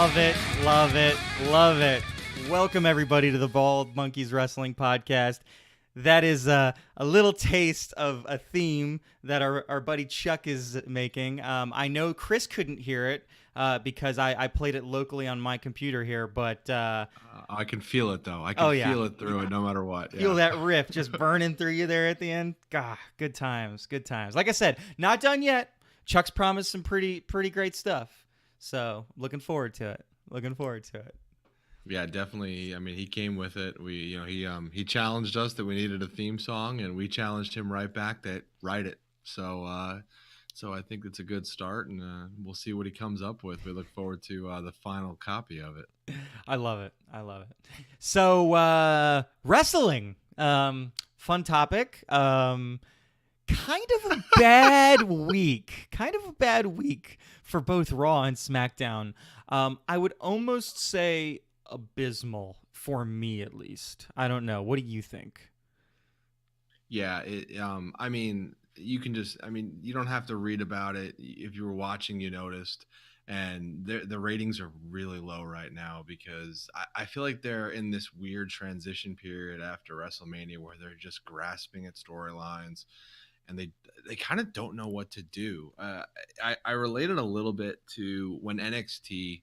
Love it, love it, love it. Welcome, everybody, to the Bald Monkeys Wrestling Podcast. That is a little taste of a theme that our buddy Chuck is making. I know Chris couldn't hear it because I played it locally on my computer here, but... I can feel it, though. I can feel it through it no matter what. Feel that riff just burning through you there at the end. God, good times, good times. Like I said, not done yet. Chuck's promised some pretty great stuff. So looking forward to it. Yeah, definitely. I mean, he came with it. He challenged us that we needed a theme song, and we challenged him right back that write it. So I think it's a good start, and we'll see what he comes up with. We look forward to the final copy of it. I love it. So wrestling, fun topic. Kind of a bad week. For both Raw and SmackDown. I would almost say abysmal for me, at least. I don't know. What do you think? Yeah, I mean, you don't have to read about it. If you were watching, you noticed. And the ratings are really low right now because I feel like they're in this weird transition period after WrestleMania where they're just grasping at storylines. And they kind of don't know what to do. I related a little bit to when NXT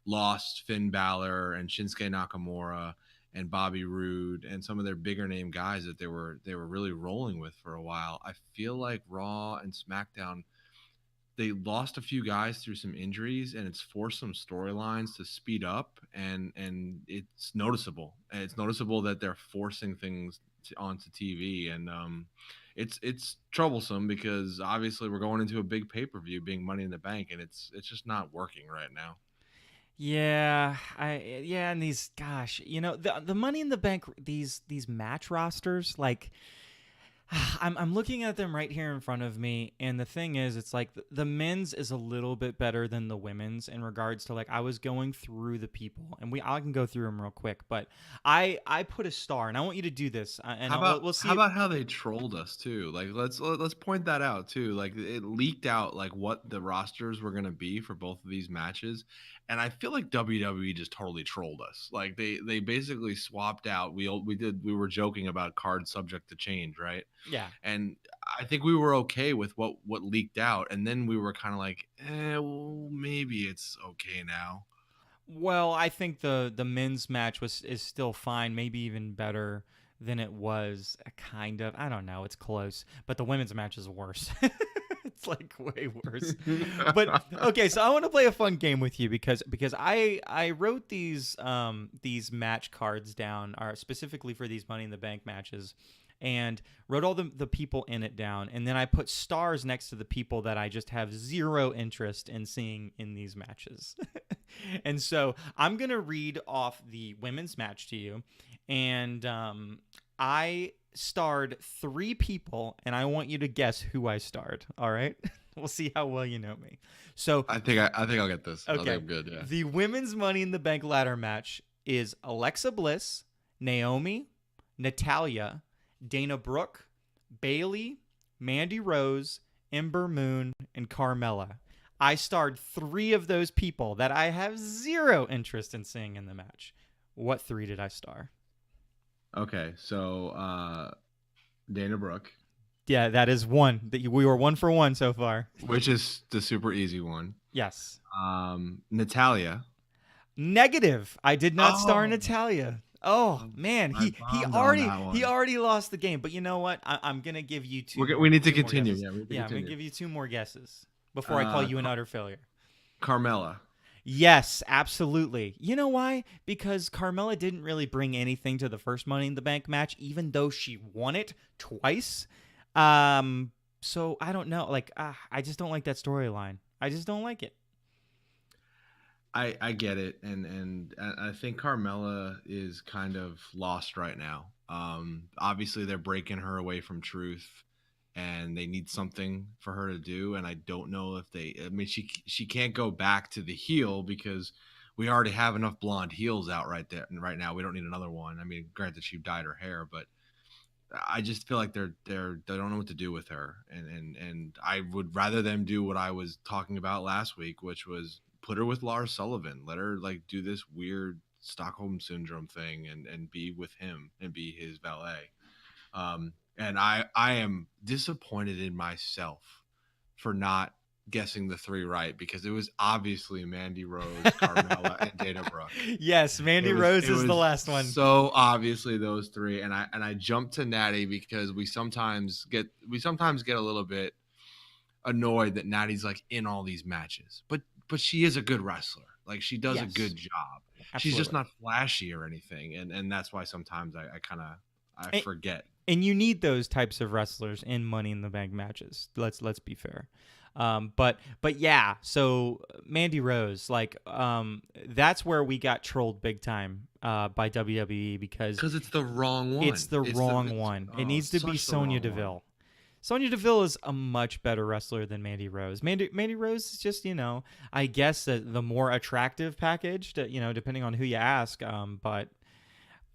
lost Finn Balor and Shinsuke Nakamura and Bobby Roode and some of their bigger name guys that they were really rolling with for a while. I feel like Raw and SmackDown, they lost a few guys through some injuries, and it's forced some storylines to speed up, and it's noticeable. And it's noticeable that they're forcing things onto TV, and it's troublesome because obviously we're going into a big pay-per-view being Money in the Bank, and it's just not working right now. Yeah, and these, gosh, the Money in the Bank, these match rosters, like, I'm looking at them right here in front of me, and the thing is, it's like the men's is a little bit better than the women's in regards to, like, I was going through the people, and I can go through them real quick, but I put a star, and I want you to do this. And we'll see. How about how they trolled us too? Like, let's point that out too. Like, it leaked out like what the rosters were gonna be for both of these matches, and I feel like WWE just totally trolled us. Like they basically swapped out. We were joking about cards subject to change, right? Yeah. And I think we were okay with what leaked out, and then we were kind of like, well, maybe it's okay now. Well, I think the men's match is still fine, maybe even better than it was. Kind of, I don't know, it's close, but the women's match is worse. It's like way worse. But okay, so I want to play a fun game with you because I wrote these match cards down, specifically for these Money in the Bank matches, and wrote all the people in it down, and then I put stars next to the people that I just have zero interest in seeing in these matches. And so I'm going to read off the women's match to you, and I starred 3 people, and I want you to guess who I starred, all right? We'll see how well you know me. So I think I'll get this. Okay. I think I'm good, yeah. The women's Money in the Bank ladder match is Alexa Bliss, Naomi, Natalya, Dana Brooke, Bayley, Mandy Rose, Ember Moon, and Carmella. I starred 3 of those people that I have zero interest in seeing in the match. What 3 did I star? Okay, so Dana Brooke. Yeah, that is one. We were 1 for 1 so far. Which is the super easy one. Yes. Natalya. Negative. I did not star Natalya. Oh man, he already lost the game. But you know what? I'm gonna give you 2. We need to continue. Yeah, I'm gonna give you 2 more guesses before I call you an utter failure. Carmella. Yes, absolutely. You know why? Because Carmella didn't really bring anything to the first Money in the Bank match, even though she won it twice. So I don't know. Like, I just don't like that storyline. I just don't like it. I get it, and I think Carmella is kind of lost right now. Obviously they're breaking her away from Truth, and they need something for her to do. And I don't know if she can't go back to the heel because we already have enough blonde heels out right now. We don't need another one. I mean, granted, she dyed her hair, but I just feel like they don't know what to do with her, and I would rather them do what I was talking about last week, which was put her with Lars Sullivan. Let her like do this weird Stockholm syndrome thing and be with him and be his valet. And I am disappointed in myself for not guessing the three right, because it was obviously Mandy Rose, Carmella, and Dana Brooke. Yes, It Mandy was Rose it is the was last one. so obviously those three, and I jumped to Natty because we sometimes get a little bit annoyed that Natty's like in all these matches, but she is a good wrestler. Like she does a Yes, good job. She's just absolutely. not flashy or anything, and that's why sometimes I kind of I And, forget. and you need those types of wrestlers in Money in the Bank matches. Let's be fair. But yeah, so Mandy Rose, like that's where we got trolled big time by WWE because Because it's the wrong it's one. the It's the wrong it's one. It oh needs to be such the Sonya wrong one. Deville. Sonya Deville is a much better wrestler than Mandy Rose. Mandy Rose is just, I guess the more attractive package, depending on who you ask. But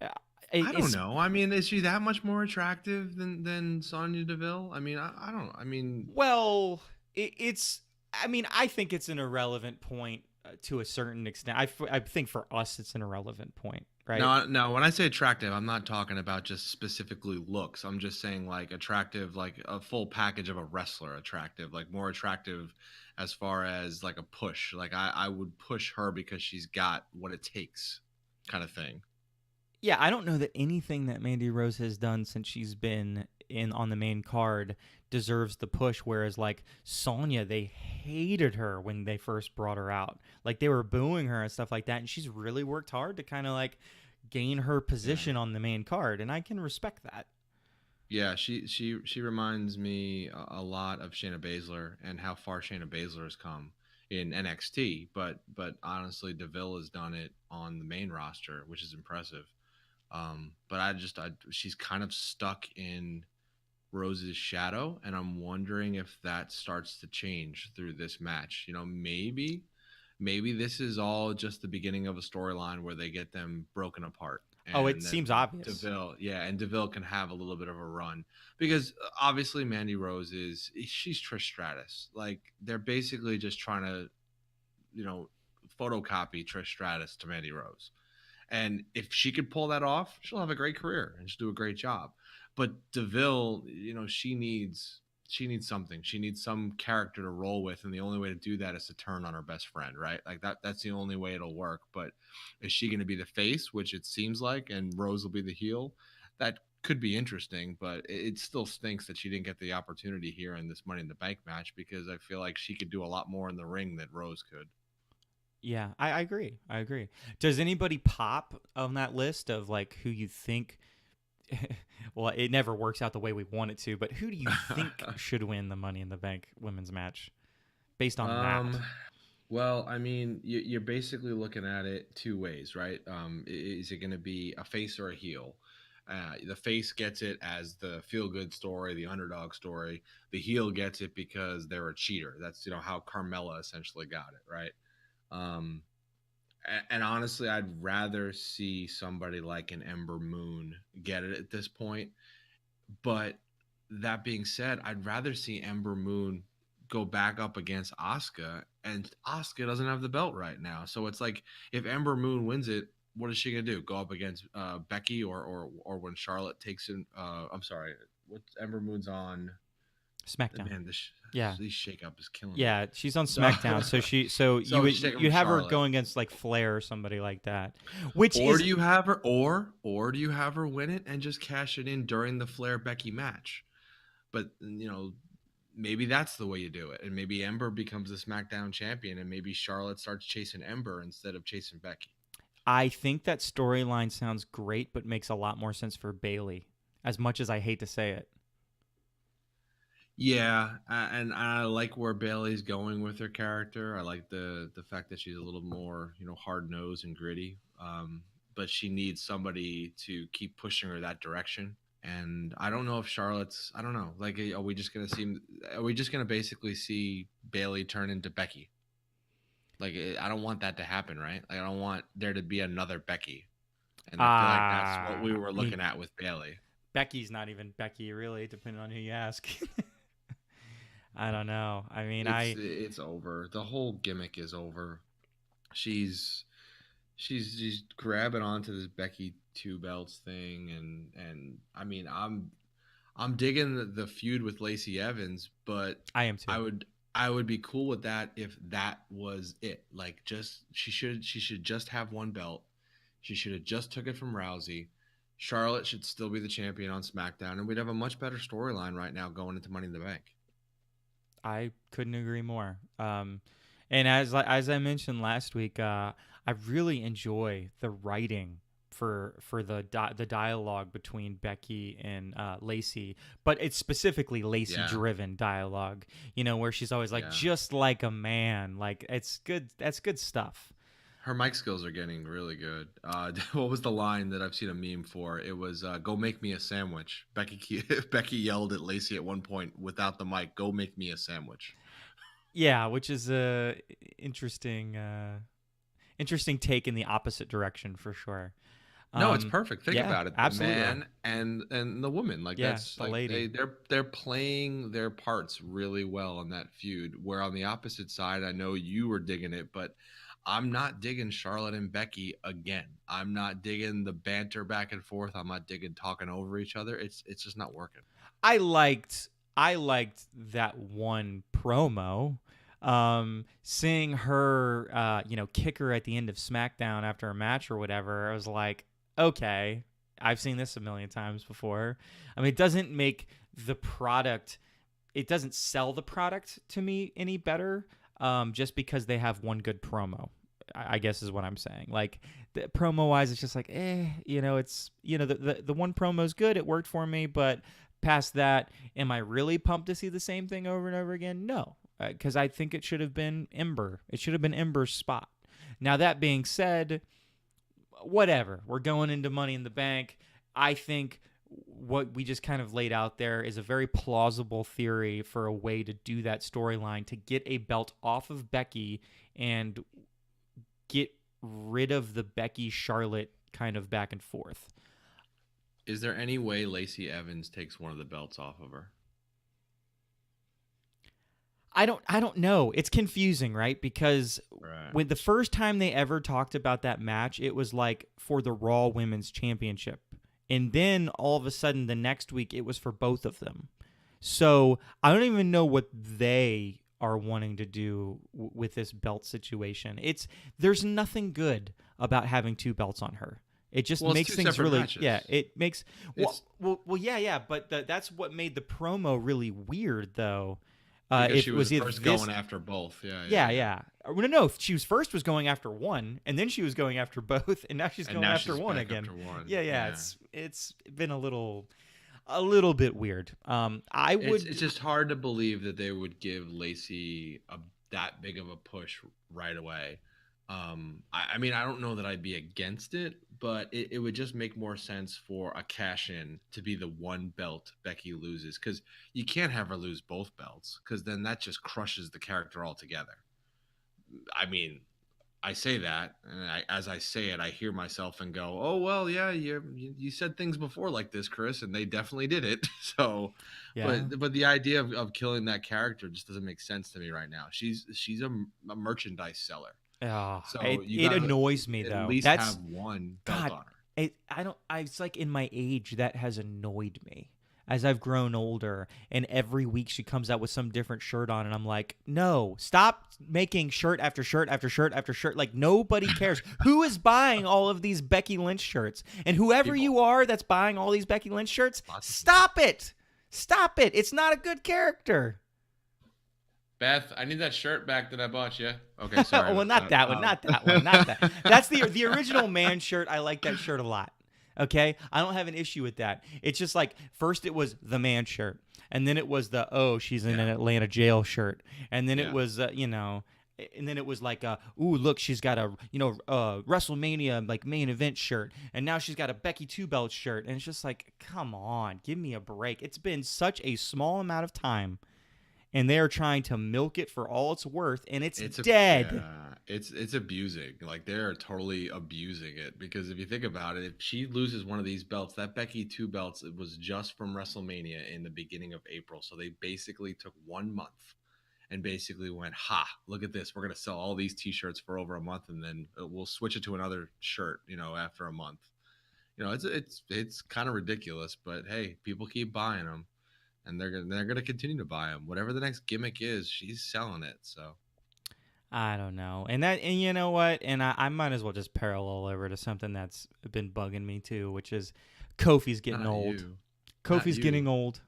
uh, I don't it's know. I mean, is she that much more attractive than Sonya Deville? I mean, I don't. I mean, well, it's. I mean, I think it's an irrelevant point to a certain extent. I think for us, it's an irrelevant point, right? no, no. When I say attractive, I'm not talking about just specifically looks. I'm just saying like attractive, like a full package of a wrestler. Attractive, like more attractive, as far as like a push. Like I would push her because she's got what it takes, kind of thing. Yeah, I don't know that anything that Mandy Rose has done since she's been in on the main card deserves the push. Whereas like Sonya, they hated her when they first brought her out. Like they were booing her and stuff like that, and she's really worked hard to kind of like gain her Yeah. position on the main card, and I can respect that. Yeah, she reminds me a lot of Shayna Baszler and how far Shayna Baszler has come in NXT. But honestly, Deville has done it on the main roster, which is impressive. But she's kind of stuck in Rose's shadow, and I'm wondering if that starts to change through this match. Maybe this is all just the beginning of a storyline where they get them broken apart, Oh, it and seems then obvious. Deville, yeah, and Deville can have a little bit of a run, because obviously Mandy Rose she's Trish Stratus. Like they're basically just trying to, you know, photocopy Trish Stratus to Mandy Rose. And if she could pull that off, she'll have a great career and she'll do a great job. But Deville, she needs something. She needs some character to roll with, and the only way to do that is to turn on her best friend, right? Like that's the only way it'll work. But is she going to be the face, which it seems like, and Rose will be the heel? That could be interesting, but it still stinks that she didn't get the opportunity here in this Money in the Bank match, because I feel like she could do a lot more in the ring than Rose could. Yeah, I agree. I agree. Does anybody pop on that list of like who you think? Well, it never works out the way we want it to, but who do you think should win the Money in the Bank women's match based on that? Um, well, I mean, you're basically looking at it two ways, right? Is it going to be a face or a heel? The face gets it as the feel good story, the underdog story. The heel gets it because they're a cheater. That's how Carmella essentially got it, right? Um, and honestly, I'd rather see somebody like an Ember Moon get it at this point. But that being said, I'd rather see Ember Moon go back up against Asuka, and Asuka doesn't have the belt right now. So it's like, if Ember Moon wins it, what is she gonna do? Go up against Becky, or when Charlotte takes in? I'm sorry, what Ember Moon's on? SmackDown. Man, Yeah, this shakeup is killing me. yeah, she's on So, SmackDown, so you so would she's taking from you have her Charlotte. going against like Flair or somebody like that, which Or is do you have her, or do you have her win it and just cash it in during the Flair Becky match? But maybe that's the way you do it, and maybe Ember becomes the SmackDown champion, and maybe Charlotte starts chasing Ember instead of chasing Becky. I think that storyline sounds great, but makes a lot more sense for Bailey. As much as I hate to say it, Yeah, and I like where Bailey's going with her character. I like the fact that she's a little more hard nosed and gritty. But she needs somebody to keep pushing her that direction. And I don't know if Charlotte's. I don't know. Like, are we just gonna see? Are we just gonna basically see Bailey turn into Becky? Like, I don't want that to happen, right? Like, I don't want there to be another Becky. And I feel like that's what we were I mean looking at with Bailey. Becky's not even Becky, really, depending on who you ask. I don't know. I mean, It's over. The whole gimmick is over. she's she's grabbing onto this Becky two belts thing, and I mean I'm digging the feud with Lacey Evans, but I am too. I would I would be cool with that if that was it. Like, just she should just have one belt. She should have just took it from Rousey. Charlotte should still be the champion on SmackDown, and we'd have a much better storyline right now going into Money in the Bank. I couldn't agree more. And as I mentioned last week, I really enjoy the writing for the dialogue between Becky and Lacey, but it's specifically Lacey Yeah, driven dialogue. You know, where she's always like, yeah. just like a man. Like, it's good. That's good stuff. Her mic skills are getting really good. What was the line that I've seen a meme for? It was "Go make me a sandwich." Becky yelled at Lacey at one point without the mic, "Go make me a sandwich." Yeah, which is a interesting interesting take in the opposite direction for sure. No, it's perfect. Think Yeah, about it. The absolutely. man and the woman. Like, Yeah, that's the like lady. they're playing their parts really well in that feud. Where on the opposite side, I know you were digging it, but I'm not digging Charlotte and Becky again. I'm not digging the banter back and forth. I'm not digging talking over each other. It's just not working. I liked I liked that one promo. Seeing her kick her at the end of SmackDown after a match or whatever, I was like, okay, I've seen this a million times before. I mean, it doesn't make the product, it doesn't sell the product to me any better, just because they have one good promo. I guess is what I'm saying. Like, the promo wise, it's just like, it's the one promo is good. It worked for me, but past that, am I really pumped to see the same thing over and over again? No, because I think it should have been Ember. It should have been Ember's spot. Now, that being said, whatever. We're going into Money in the Bank. I think what we just kind of laid out there is a very plausible theory for a way to do that storyline, to get a belt off of Becky and get rid of the Becky Charlotte kind of back and forth. Is there any way Lacey Evans takes one of the belts off of her? I don't know. It's confusing, right? Because Right. when the first time they ever talked about that match, it was like for the Raw Women's Championship. And then all of a sudden the next week it was for both of them. So, I don't even know what they are wanting to do with this belt situation. There's nothing good about having two belts on her. It just Well, it's makes two things separate really, matches. it makes It's yeah, but that's what made the promo really weird though. because If she it was was either first this, going after both. Yeah, yeah, yeah, yeah. yeah. No, she was first was going after one, and then she was going after both, and now she's And going now after she's one back up again. to one. Yeah, yeah. Yeah. It's been a little bit weird. I It's would. just hard to believe that they would give Lacey that big of a push right away. I mean, I don't know that I'd be against it, but it would just make more sense for a cash in to be the one belt Becky loses, because you can't have her lose both belts, because then that just crushes the character altogether. I mean, I say that, and as I say it, I hear myself and go, "Oh well, yeah, you said things before like this, Chris, and they definitely did it." So, Yeah. but the idea of killing that character just doesn't make sense to me right now. She's a merchandise seller, so It you it got to annoys me at though. least That's have one belt God. on her. I don't. It's like in my age that has annoyed me as I've grown older, and every week she comes out with some different shirt on, and I'm like, no, stop making shirt after shirt after shirt after shirt. Like, nobody cares. Who is buying all of these Becky Lynch shirts? And whoever People, you are that's buying all these Becky Lynch shirts, lots of people. stop it. Stop it. It's not a good character. Beth, I need that shirt back that I bought you. Okay, sorry Well, about not that. that one, not that one, not that. That's the original man shirt. I like that shirt a lot. Okay, I don't have an issue with that. It's just like, first it was the man shirt, and then it was the, oh, she's in an Yeah, Atlanta jail shirt, and then it yeah. was and then it was like, ooh, look, she's got a WrestleMania like main event shirt, and now she's got a Becky Two Belt shirt, and it's just like, come on, give me a break. It's been such a small amount of time, and they are trying to milk it for all it's worth, and it's It's a dead. yeah, it's abusing. Like, they're totally abusing it, because if you think about it, if she loses one of these belts, that Becky two belts, it was just from WrestleMania in the beginning of April. So they basically took 1 month and basically went, "Ha! Look at this. We're gonna sell all these T-shirts for over a month, and then we'll switch it to another shirt, after a month." It's kind of ridiculous, but hey, people keep buying them, and they're gonna continue to buy them. Whatever the next gimmick is, she's selling it. So I don't know. And you know what? And I might as well just parallel over to something that's been bugging me too, which is Kofi's getting not old. you, not Kofi's getting you. old.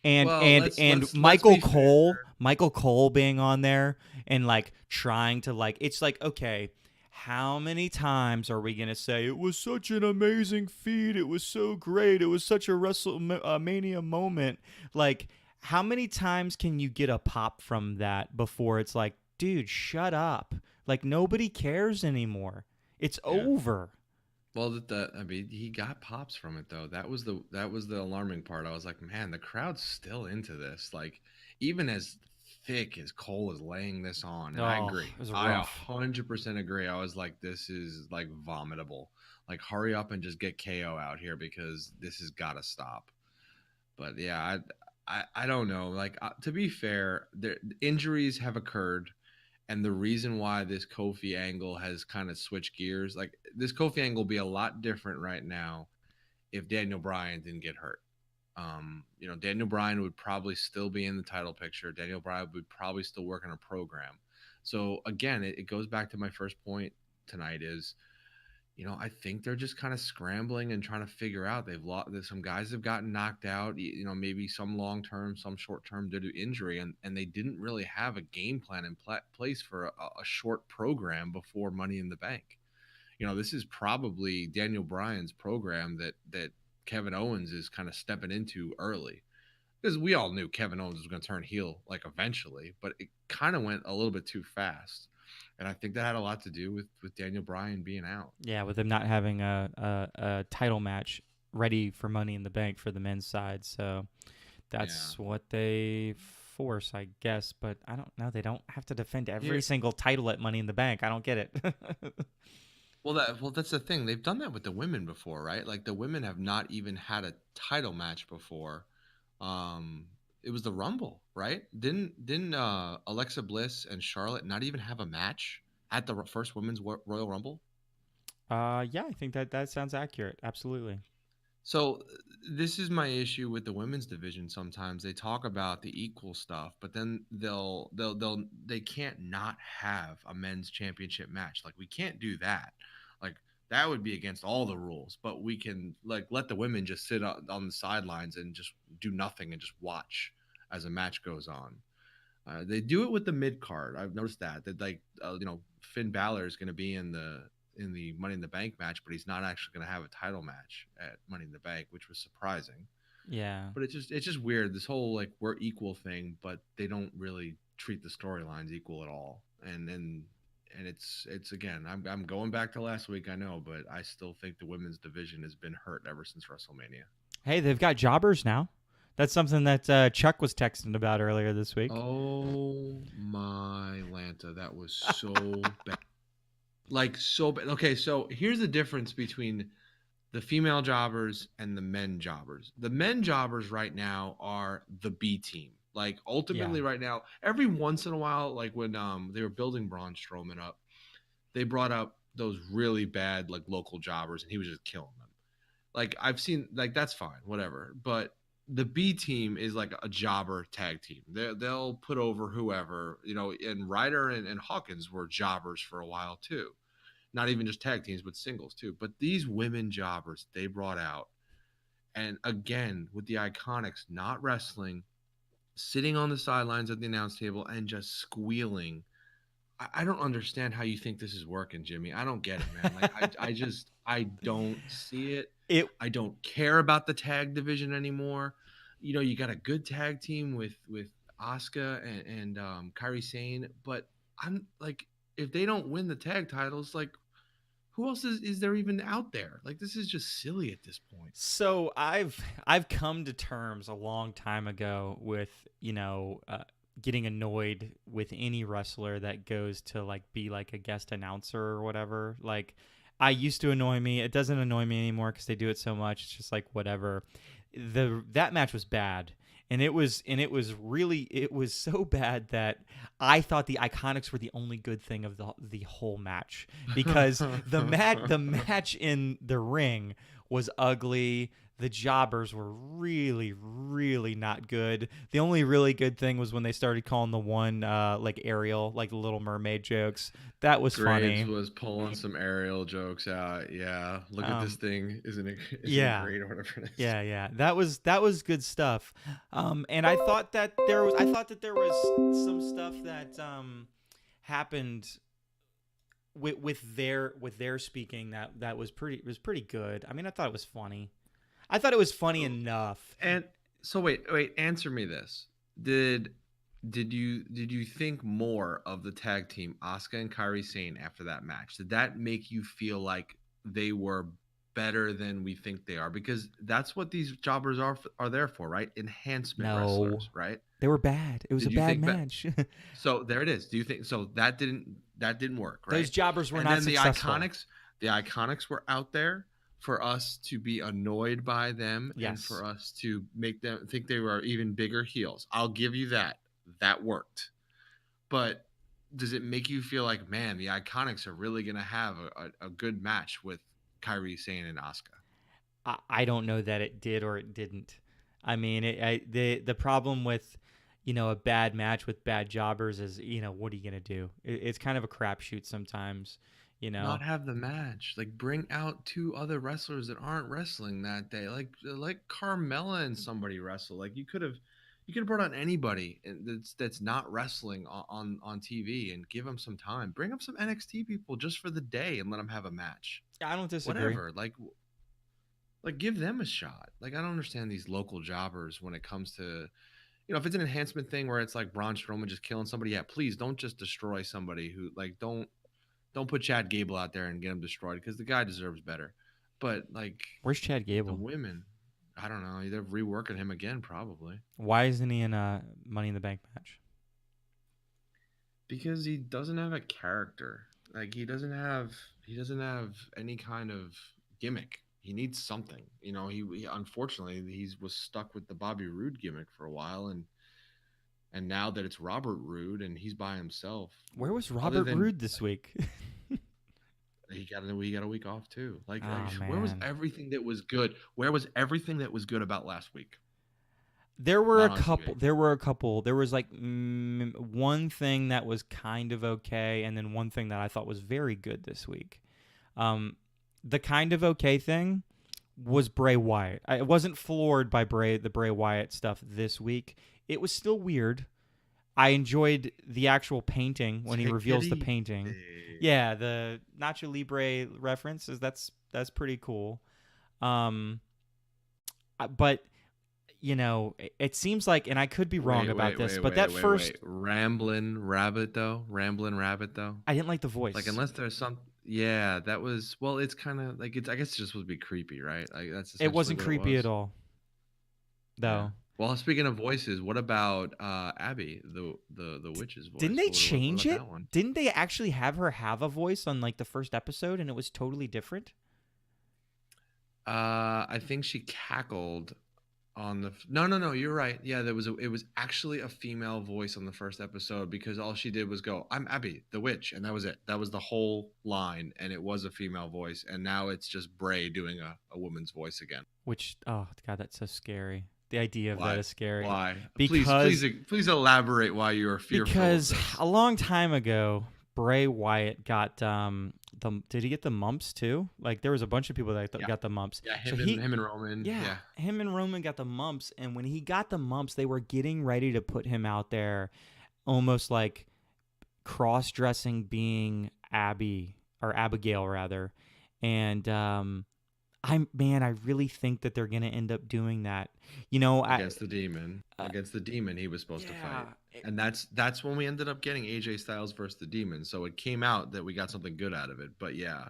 And Well, and let's and let's let's Michael be fair. Cole, Michael Cole being on there and like trying to like it's like, okay, how many times are we going to say it was such an amazing feat, it was so great, it was such a WrestleMania moment? Like how many times can you get a pop from that before it's like, dude, shut up. Like nobody cares anymore. It's Yeah. over. Well, I mean, he got pops from it though. That was the alarming part. I was like, man, the crowd's still into this. Like, even as thick as Cole is laying this on, and I Oh, agree. it was I rough. 100% agree. I was like, this is like vomitable. Like, hurry up and just get KO out here because this has got to stop. But yeah, I don't know. Like, to be fair, injuries have occurred, and the reason why this Kofi angle has kind of switched gears, like this Kofi angle, will be a lot different right now if Daniel Bryan didn't get hurt. Daniel Bryan would probably still be in the title picture. Daniel Bryan would probably still work on a program. So again, it goes back to my first point tonight is, I think they're just kind of scrambling and trying to figure out. They've lost. Some guys have gotten knocked out. Maybe some long term, some short term due to injury, and they didn't really have a game plan in place for a short program before Money in the Bank. This is probably Daniel Bryan's program that Kevin Owens is kind of stepping into early, because we all knew Kevin Owens was going to turn heel like eventually, but it kind of went a little bit too fast. And I think that had a lot to do with Daniel Bryan being out. Yeah, with them not having a title match ready for Money in the Bank for the men's side. So Yeah. that's what they force, I guess. But I don't know. They don't have to defend every Here, single title at Money in the Bank. I don't get it. that's the thing. They've done that with the women before, right? Like the women have not even had a title match before. Um, it was the Rumble, right? Didn't Alexa Bliss and Charlotte not even have a match at the first women's Royal Rumble? Yeah, I think that sounds accurate. Absolutely. So this is my issue with the women's division. Sometimes they talk about the equal stuff, but then they can't not have a men's championship match. Like we can't do that. Like that would be against all the rules. But we can like let the women just sit on the sidelines and just do nothing and just watch as a match goes on. They do it with the mid card. I've noticed that like Finn Balor is going to be in the Money in the Bank match, but he's not actually going to have a title match at Money in the Bank, which was surprising. Yeah. But it's just weird, this whole like we're equal thing, but they don't really treat the storylines equal at all. And it's again, I'm going back to last week, I know, but I still think the women's division has been hurt ever since WrestleMania. Hey, they've got jobbers now. That's something that Chuck was texting about earlier this week. Oh my Lanta, that was so bad. Like so bad. Okay, so here's the difference between the female jobbers and the men jobbers. The men jobbers right now are the B team. Like Yeah. ultimately right now, every once in a while, like when they were building Braun Strowman up, they brought up those really bad like local jobbers and he was just killing them. Like I've seen like that's fine, whatever. But the B team is like a jobber tag team. They'll put over whoever, and Ryder and Hawkins were jobbers for a while too. Not even just tag teams, but singles too. But these women jobbers they brought out, and again with the Iconics not wrestling, sitting on the sidelines at the announce table and just squealing. I don't understand how you think this is working, Jimmy. I don't get it, man. Like I don't see it. it I don't care about the tag division anymore. You got a good tag team with Asuka and Kairi Sane, but I'm like, if they don't win the tag titles, like who else is there even out there? Like this is just silly at this point. So I've come to terms a long time ago with getting annoyed with any wrestler that goes to like be like a guest announcer or whatever. Like I used to annoy me. It doesn't annoy me anymore because they do it so much. It's just like whatever. That match was bad. It was so bad that I thought the Iconics were the only good thing of the whole match, because the match in the ring was ugly. The jobbers were really, really not good. The only really good thing was when they started calling the one like Ariel, like the Little Mermaid jokes. That was Graves funny. was pulling some aerial jokes out. Yeah, look at this Um, thing. Isn't it yeah, great or whatever it is? yeah. That was good stuff. And I thought that there was some stuff that happened with their speaking that was pretty good. I mean, I thought it was funny. I thought it was funny enough. And so wait, answer me this. Did did you think more of the tag team Asuka and Kairi Sane after that match? Did that make you feel like they were better than we think they are? Because that's what these jobbers are there for, right? Enhancement No, wrestlers, right? they were bad. It was a Did you bad think that? match. So there it is. Do you think so? That didn't work, Those right? jobbers were And not then successful. The Iconics were out there for us to be annoyed by them and Yes. for us to make them think they were even bigger heels. I'll give you that. That worked. But does it make you feel like, man, the Iconics are really gonna have a good match with Kyrie Sane and Asuka? I don't know that it did or it didn't. I mean, the problem with a bad match with bad jobbers is, what are you gonna do? It's kind of a crapshoot sometimes. You know. Not have the match. Like bring out two other wrestlers that aren't wrestling that day. Like Carmella and somebody wrestle. Like you could have brought on anybody that's not wrestling on TV and give them some time. Bring up some NXT people just for the day and let them have a match. I don't disagree. Whatever. Like give them a shot. Like I don't understand these local jobbers when it comes to if it's an enhancement thing where it's like Braun Strowman just killing somebody, yeah, please don't just destroy somebody who like don't put Chad Gable out there and get him destroyed because the guy deserves better. But like Where's Chad the Gable? women, I don't know. They're reworking him again probably Why isn't he in a Money in the Bank match? because he doesn't have a character. Like he doesn't have any kind of gimmick. He needs something. He unfortunately he was stuck with the Bobby Roode gimmick for a while and now that it's Robert Roode and he's by himself, Where was other Robert than Roode this week? he got a week off too. Oh Where was man. everything that was good? Where was everything that was good about last week? There were a Not on couple. TV. There were a couple. There was like one thing that was kind of okay, and then one thing that I thought was very good this week. The kind of okay thing was Bray Wyatt. I wasn't floored by the Bray Wyatt stuff this week. It was still weird. I enjoyed the actual painting when he Take reveals it the painting. easy. Yeah, the Nacho Libre references. That's pretty cool. Um, but it seems like, and I could be wrong about this, but that first, Rambling Rabbit though. I didn't like the Like voice. unless there's some, yeah, that was well. It's kind of like I guess it's just supposed to be creepy, right? Like that's It essentially wasn't what it creepy at was. all, Yeah. though. Well, speaking of voices, what about Abby, the witch's Didn't voice? they What change about it? that one? Didn't they actually have her have a voice on like the first episode, and it was totally different? I think she cackled on the no, you're right. Yeah, it was actually a female voice on the first episode because all she did was go, "I'm Abby, the witch," and that was it. That was the whole line, and it was a female voice. And now it's just Bray doing a woman's voice again. Which, oh god, that's so scary. The idea of that Why? is scary. Why? Because Please elaborate why you are fearful of because this. a long time ago, Bray Wyatt got did he get the mumps too? Like there was a bunch of people that Yeah, got the mumps. yeah, So him and Roman. yeah, Yeah, him and Roman got the mumps, and when he got the mumps, they were getting ready to put him out there, almost like cross-dressing being Abby or Abigail rather, and I really think that they're gonna end up doing that. against the demon. Against the demon, he was supposed to Yeah, fight, and that's when we ended up getting AJ Styles versus the demon. So it came out that we got something good out of it. But yeah,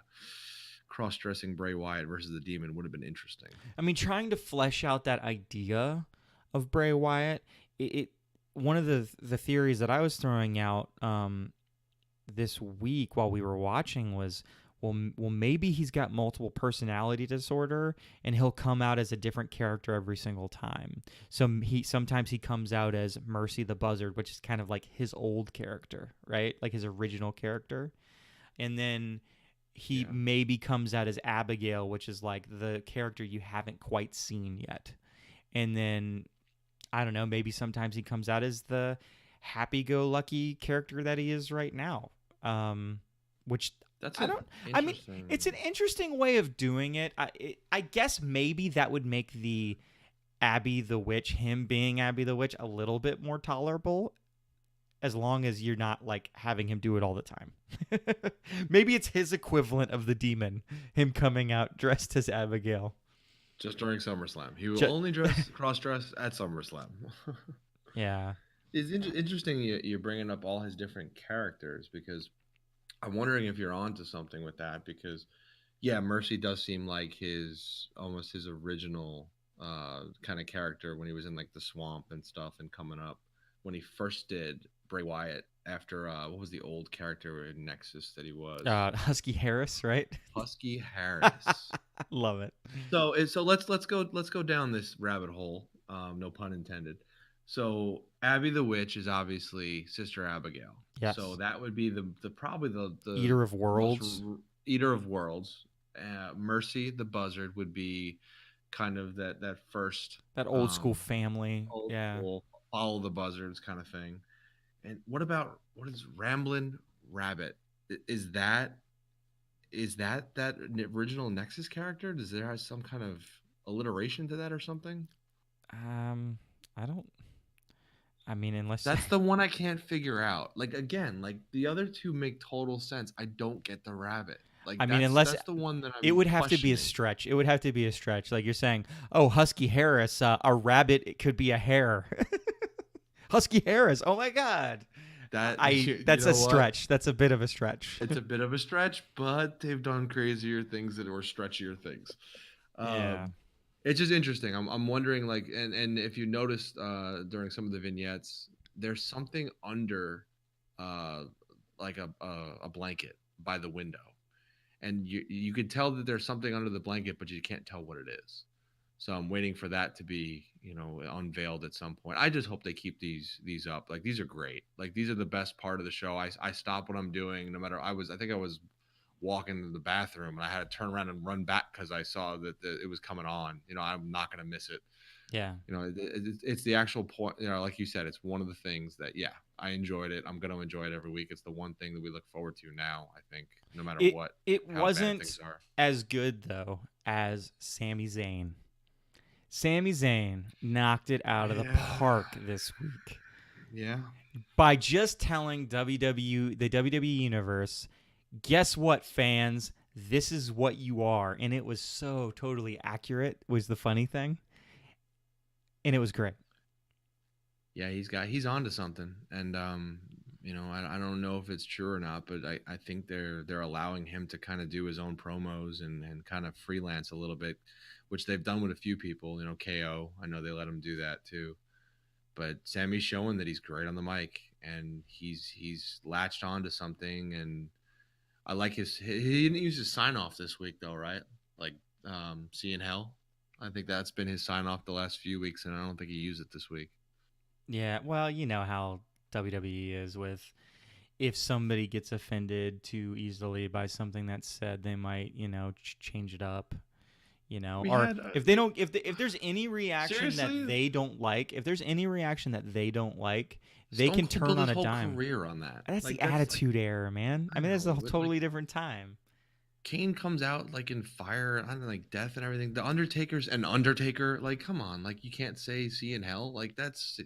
cross-dressing Bray Wyatt versus the demon would have been interesting. I mean, trying to flesh out that idea of Bray Wyatt, it one of the theories that I was throwing out this week while we were watching was well, maybe he's got multiple personality disorder, and he'll come out as a different character every single time. So he sometimes he comes out as Mercy the Buzzard, which is kind of like his old character, right? Like his original character. And then he Yeah. maybe comes out as Abigail, which is like the character you haven't quite seen yet. And then I don't know, maybe sometimes he comes out as the happy-go-lucky character that he is right now. Which That's I an don't. I mean, it's interesting. an interesting way of doing it. I guess maybe that would make the Abby the Witch, him being Abby the Witch, a little bit more tolerable, as long as you're not like having him do it all the time. Maybe it's his equivalent of the demon, him coming out dressed as Abigail. Just during SummerSlam, he will Just, only dress cross dress at SummerSlam. yeah. It's interesting you're bringing up all his different characters because I'm wondering if you're onto something with that because yeah, Mercy does seem like his almost his original kind of character when he was in like the swamp and stuff and coming up when he first did Bray Wyatt after what was the old character in Nexus that he was Husky Harris, right? Husky Harris. Love it. So let's go down this rabbit hole. No pun intended. So Abby the Witch is obviously Sister Abigail. So Yes. that would be the probably the Eater of most Worlds. eater of worlds. Mercy the Buzzard would be kind of that first That old school family. old Yeah. school follow the buzzards kind of thing. And what is Ramblin' Rabbit? Is that that original Nexus character? Does there have some kind of alliteration to that or something? Um, I don't. I mean, unless That's the one I can't figure out. Like again, like the other two make total sense. I don't get the rabbit. Like I mean, unless that's the one that it I'm would have to be a questioning. stretch. It would have to be a stretch. Like you're saying, oh, Husky Harris, a rabbit. It could be a hare. Husky Harris. Oh my God. That I. you That's a know what? stretch. That's a bit of a stretch. It's a bit of a stretch, but they've done crazier things that were stretchier things. Yeah. Um, it's just interesting. I'm wondering like and if you noticed during some of the vignettes, there's something under uh like a blanket by the window. And you could tell that there's something under the blanket, but you can't tell what it is. So I'm waiting for that to be, unveiled at some point. I just hope they keep these up. Like these are great. Like these are the best part of the show. I stop what I'm doing, no matter. I think I was walking to the bathroom and I had to turn around and run back because I saw that it was coming on. I'm not gonna miss it. Yeah. It's the actual point. Like you said, it's one of the things that yeah, I enjoyed it. I'm gonna enjoy it every week. It's the one thing that we look forward to now. I think no matter It what, it how bad wasn't things are. as good though as Sami Zayn. Sami Zayn knocked it out of the Yeah. park this week Yeah. by just telling the WWE universe, guess what, fans? This is what you are. And it was so totally accurate, was the funny thing. And it was great. Yeah, he's on to something. And I don't know if it's true or not, but I think they're allowing him to kind of do his own promos and kind of freelance a little bit, which they've done with a few people, KO. I know they let him do that too. But Sammy's showing that he's great on the mic and he's latched on to something and I like he didn't use his sign off this week though, right? Like seeing hell. I think that's been his sign off the last few weeks and I don't think he used it this week. Yeah, well, you know how WWE is with if somebody gets offended too easily by something that's said, they might, change it up. We Or had if they don't, if there's any reaction that seriously they don't like, if there's any reaction that they don't like, they Stone can Cold turn built on his a whole dime. career on that. That's the Like that's like attitude era, man. I I mean, that's know, a but like totally different time. Kane comes out like in fire, I don't know, like death and everything. The Undertaker's an Undertaker. Like, come on, like you can't say see in hell. Like that's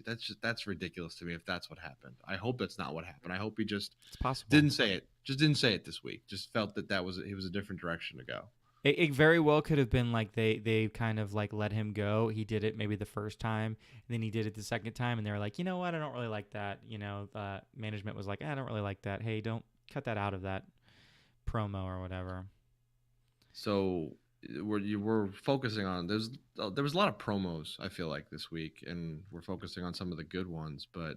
ridiculous to me if that's what happened. I hope that's not what happened. I hope he just It's possible. didn't say it. Just didn't say it this week. Just felt that was it was a different direction to go. It very well could have been like they kind of like let him go. He did it maybe the first time, and then he did it the second time, and they were like, you know what, I don't really like that. Management was like, I don't really like that. Hey, don't cut that out of that promo or whatever. So we're focusing on there was a lot of promos I feel like this week, and we're focusing on some of the good ones. But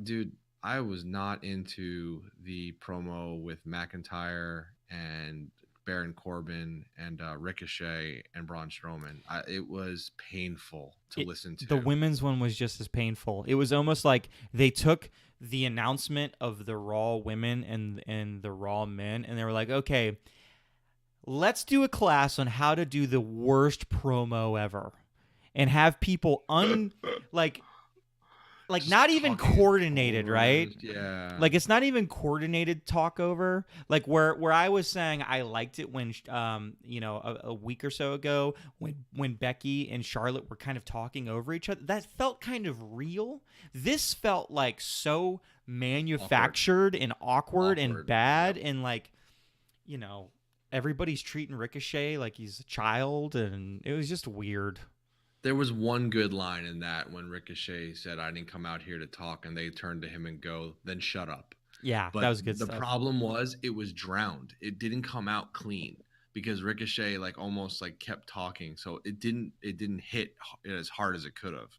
dude, I was not into the promo with McIntyre and Baron Corbin and Ricochet and Braun Strowman. It was painful to listen The to. women's one was just as painful. It was almost like they took the announcement of the Raw women and the Raw men, and they were like, okay, let's do a class on how to do the worst promo ever, and have people like Just not even talking coordinated, right? over, yeah. Like it's not even coordinated talk over. Like where I was saying I liked it when a week or so ago when Becky and Charlotte were kind of talking over each other. That felt kind of real. This felt like so manufactured and awkward and bad, Yep. and like, you know, everybody's treating Ricochet like he's a child, and it was just weird. There was one good line in that when Ricochet said, "I didn't come out here to talk," and they turned to him and go, "Then shut up." Yeah, that But was good the stuff. problem was it was drowned. It didn't come out clean because Ricochet like almost like kept talking, so it didn't hit as hard as it could have.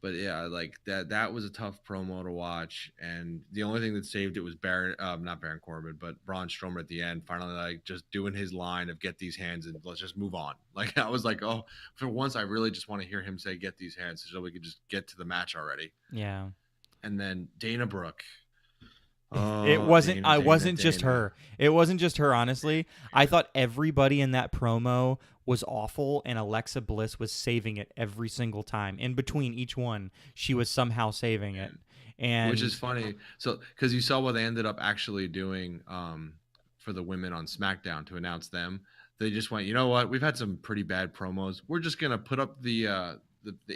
But yeah, like that was a tough promo to watch, and the only thing that saved it was not Baron Corbin, but Braun Strowman at the end, finally like just doing his line of "get these hands" and let's just move on. Like I was like, oh, for once, I really just want to hear him say "get these hands" so we could just get to the match already. Yeah. And then Dana Brooke, It oh wasn't. Dana, I Dana, wasn't just Dana. her. It wasn't just her. Honestly, I thought everybody in that promo was awful, and Alexa Bliss was saving it every single time. In between each one, she was somehow saving it. Which is And funny. So, because you saw what they ended up actually doing for the women on SmackDown to announce them, they just went, you know what? We've had some pretty bad promos. We're just gonna put up the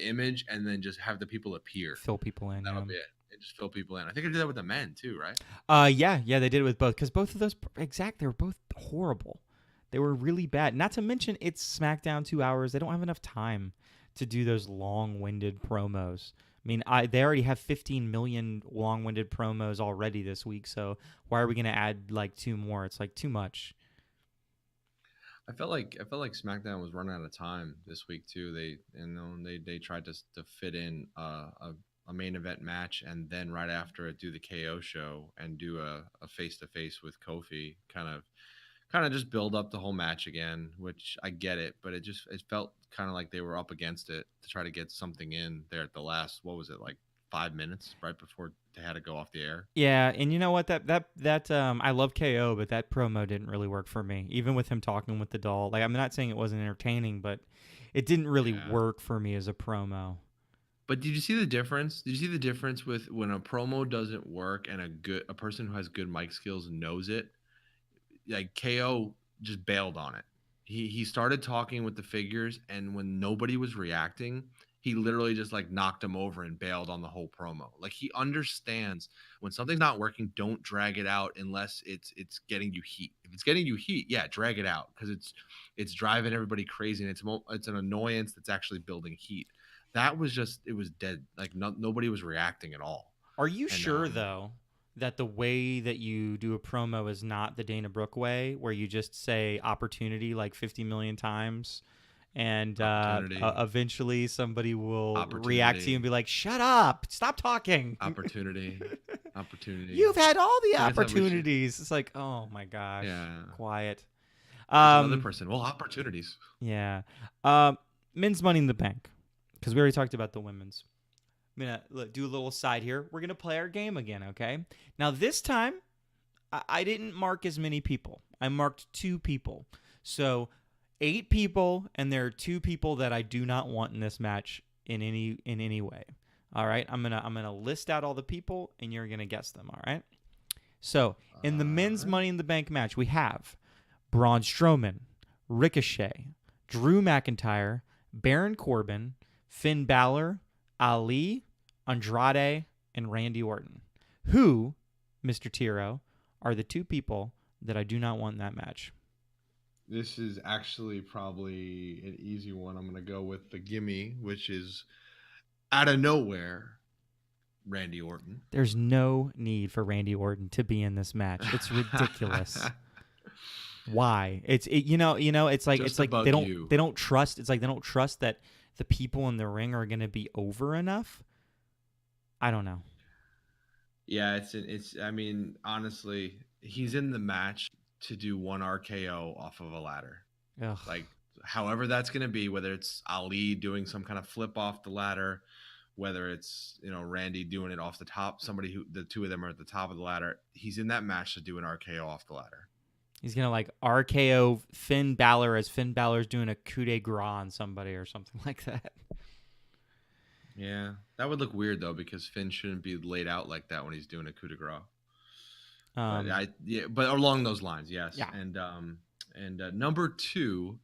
image and then just have the people appear. fill people in. That'll Yeah. be it. And just fill people in. I think I did that with the men too, right? Yeah. They did it with both because both of those they were both horrible. They were really bad. Not to mention it's SmackDown 2 hours. They don't have enough time to do those long-winded promos. I mean, they already have 15 million long-winded promos already this week. So why are we gonna add like two more? It's like too much. I felt like SmackDown was running out of time this week too. They tried to fit in a main event match and then right after it do the KO show and do a face to face with Kofi, kind of just build up the whole match again, which I get it, but it felt kind of like they were up against it to try to get something in there at the last, what was it, like 5 minutes right before they had to go off the air. Yeah, and you know what? That I love KO, but that promo didn't really work for me. Even with him talking with the doll, like I'm not saying it wasn't entertaining, but it didn't really Yeah. work for me as a promo. But did you see the difference? Did you see the difference with when a promo doesn't work and a person who has good mic skills knows it? Like KO just bailed on it. He started talking with the figures, and when nobody was reacting, he literally just like knocked him over and bailed on the whole promo. Like he understands when something's not working, don't drag it out unless it's getting you heat. If it's getting you heat, yeah, drag it out because it's driving everybody crazy and it's an annoyance that's actually building heat. That was just it was dead. Like nobody was reacting at all. Are you And sure though that the way that you do a promo is not the Dana Brooke way, where you just say opportunity like 50 million times, and opportunity, eventually somebody will react to you and opportunity, be like, "Shut up! Stop talking." opportunity, opportunity. You've had all the I guess that we should. opportunities. It's like, oh my gosh, Yeah. quiet. There's another Um, person. Well, opportunities. yeah. Um, men's Money in the Bank, because we already talked about the women's. I'm gonna do a little side here. We're gonna play our game again, okay? Now this time, I didn't mark as many people. I marked 2 people, so 8 people, and there are 2 people that I do not want in this match in any way. All right, I'm gonna list out all the people, and you're gonna guess them. All right. So in the All men's right. Money in the Bank match, we have Braun Strowman, Ricochet, Drew McIntyre, Baron Corbin, Finn Balor, Ali, Andrade, and Randy Orton. Who, Mr. Tiro, are the 2 people that I do not want in that match? This is actually probably an easy one. I'm going to go with the gimme, which is out of nowhere, Randy Orton. There's no need for Randy Orton to be in this match. It's ridiculous. Why? It's like Just to they bug don't you. they don't trust. It's like they don't trust that the people in the ring are going to be over enough. I don't know. Yeah, it's. I mean, honestly, he's in the match to do one RKO off of a ladder. Ugh. Like, however that's going to be, whether it's Ali doing some kind of flip off the ladder, whether it's, Randy doing it off the top, somebody who the two of them are at the top of the ladder. He's in that match to do an RKO off the ladder. He's going to like RKO Finn Balor as Finn Balor's doing a coup de grace on somebody or something like that. Yeah, that would look weird though, because Finn shouldn't be laid out like that when he's doing a coup de grace. But along those lines, yes. Yeah. And number 2,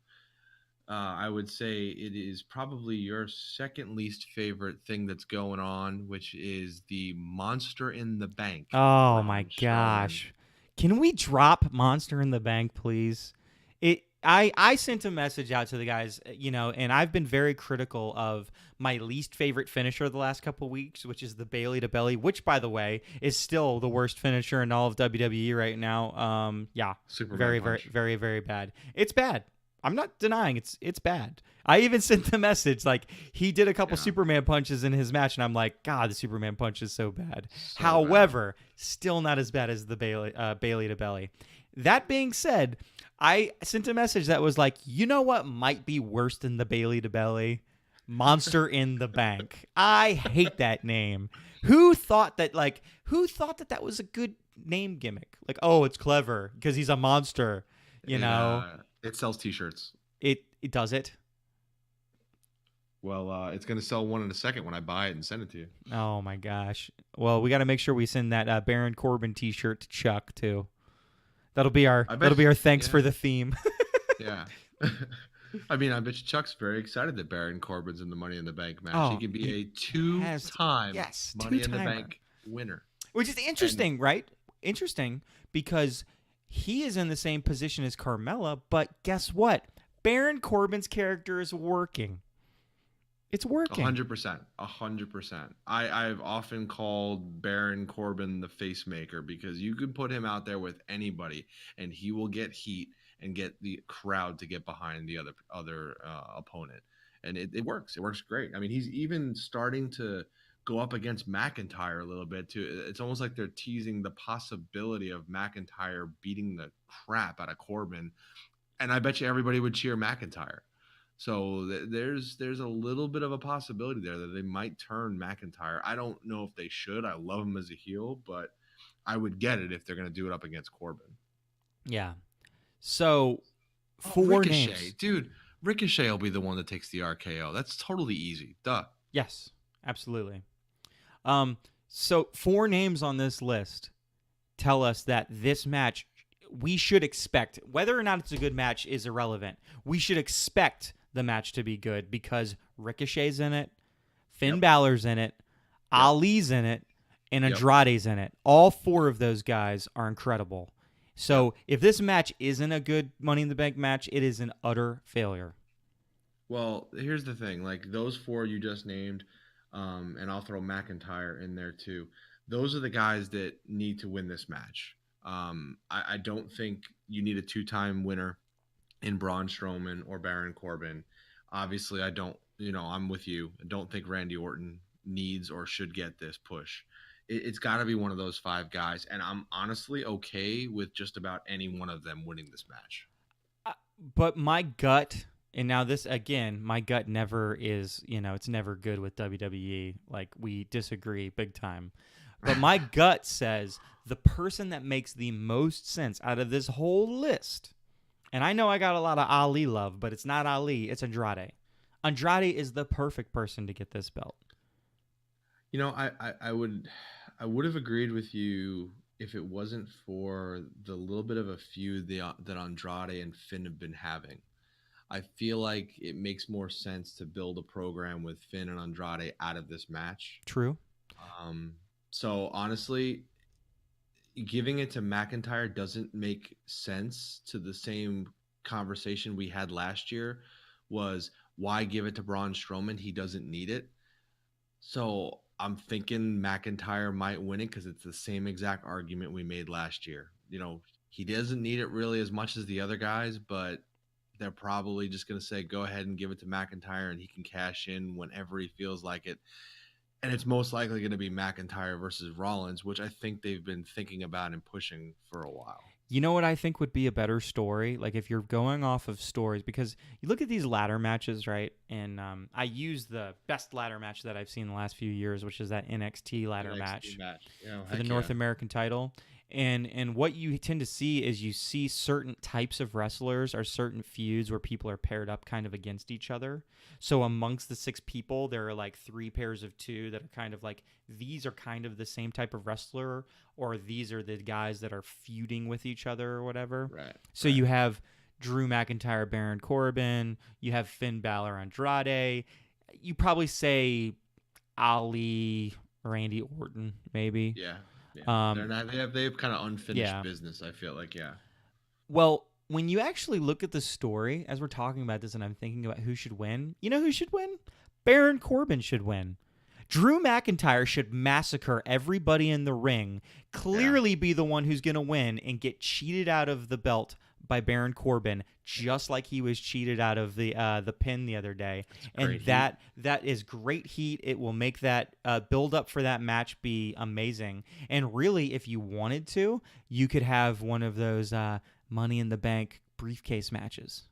I would say it is probably your second least favorite thing that's going on, which is the Monster in the Bank. Oh my gosh. Can we drop Monster in the Bank, please? I sent a message out to the guys, and I've been very critical of my least favorite finisher the last couple of weeks, which is the Bailey to Belly, which, by the way, is still the worst finisher in all of WWE right now. Superman very, punch. very, very, very bad. It's bad. I'm not denying it's bad. I even sent the message, like, he did a couple Superman punches in his match, and I'm like, God, the Superman punch is so bad. However, still not as bad as the Bailey to Belly. That being said, I sent a message that was like, you know what might be worse than the Bailey to Belly? Monster in the Bank. I hate that name. Who thought that that was a good name gimmick? Like, oh, it's clever because he's a monster, It sells T-shirts. It does it? Well, it's going to sell one in a second when I buy it and send it to you. Oh, my gosh. Well, we got to make sure we send that Baron Corbin T-shirt to Chuck, too. That'll be our thanks for the theme. Yeah. I mean, I bet you Chuck's very excited that Baron Corbin's in the Money in the Bank match. He can be a two-time Money in the Bank winner. Which is interesting, right? Interesting, because he is in the same position as Carmella, but guess what? Baron Corbin's character is working. It's working. 100%. 100%. I've often called Baron Corbin the face maker, because you can put him out there with anybody and he will get heat and get the crowd to get behind the other opponent. And it works. It works great. I mean, he's even starting to go up against McIntyre a little bit too. It's almost like they're teasing the possibility of McIntyre beating the crap out of Corbin. And I bet you everybody would cheer McIntyre. So there's a little bit of a possibility there that they might turn McIntyre. I don't know if they should. I love him as a heel, but I would get it if they're going to do it up against Corbin. Yeah. So, Ricochet. names. Dude, Ricochet will be the one that takes the RKO. That's totally easy. Duh. Yes, absolutely. So 4 names on this list tell us that this match, we should expect, whether or not it's a good match is irrelevant. We should expect the match to be good because Ricochet's in it, Finn Balor's in it, Ali's in it, and Andrade's in it. All 4 of those guys are incredible. So if this match isn't a good Money in the Bank match, it is an utter failure. Well, here's the thing. Like, those 4 you just named, and I'll throw McIntyre in there too. Those are the guys that need to win this match. I don't think you need a 2-time winner in Braun Strowman or Baron Corbin. Obviously, I'm with you. I don't think Randy Orton needs or should get this push. It's got to be one of those 5 guys, and I'm honestly okay with just about any one of them winning this match. But my gut, and now this again, my gut never is, it's never good with WWE. Like, we disagree big time. But my gut says the person that makes the most sense out of this whole list, and I know I got a lot of Ali love, but it's not Ali, it's Andrade. Andrade is the perfect person to get this belt. I would have agreed with you if it wasn't for the little bit of a feud that Andrade and Finn have been having. I feel like it makes more sense to build a program with Finn and Andrade out of this match. True. So honestly, giving it to McIntyre doesn't make sense to the same conversation we had last year was why give it to Braun Strowman? He doesn't need it. So I'm thinking McIntyre might win it because it's the same exact argument we made last year. He doesn't need it really as much as the other guys, but they're probably just going to say, go ahead and give it to McIntyre and he can cash in whenever he feels like it. And it's most likely going to be McIntyre versus Rollins, which I think they've been thinking about and pushing for a while. You know what I think would be a better story? Like if you're going off of stories, because you look at these ladder matches, right? And I use the best ladder match that I've seen in the last few years, which is that NXT ladder NXT match match. Yeah, for the heck North yeah. American title. And what you tend to see is you see certain types of wrestlers or certain feuds where people are paired up kind of against each other. So amongst the 6 people, there are like 3 pairs of 2 that are kind of like these are kind of the same type of wrestler, or these are the guys that are feuding with each other or whatever. Right. So Right. you have Drew McIntyre, Baron Corbin, you have Finn Balor, Andrade. You probably say Ali, Randy Orton, maybe. Yeah. Yeah. They're Um, not. They have kind of unfinished yeah. business. I feel like. Yeah. Well, when you actually look at the story, as we're talking about this, and I'm thinking about who should win, you know who should win? Baron Corbin should win. Drew McIntyre should massacre everybody in the ring, Yeah. clearly be the one who's going to win, and get cheated out of the belt by Baron Corbin, just like he was cheated out of the pin the other day. And Great heat. that is great heat. It will make that build up for that match be amazing. And really, if you wanted to, you could have one of those Money in the Bank briefcase matches.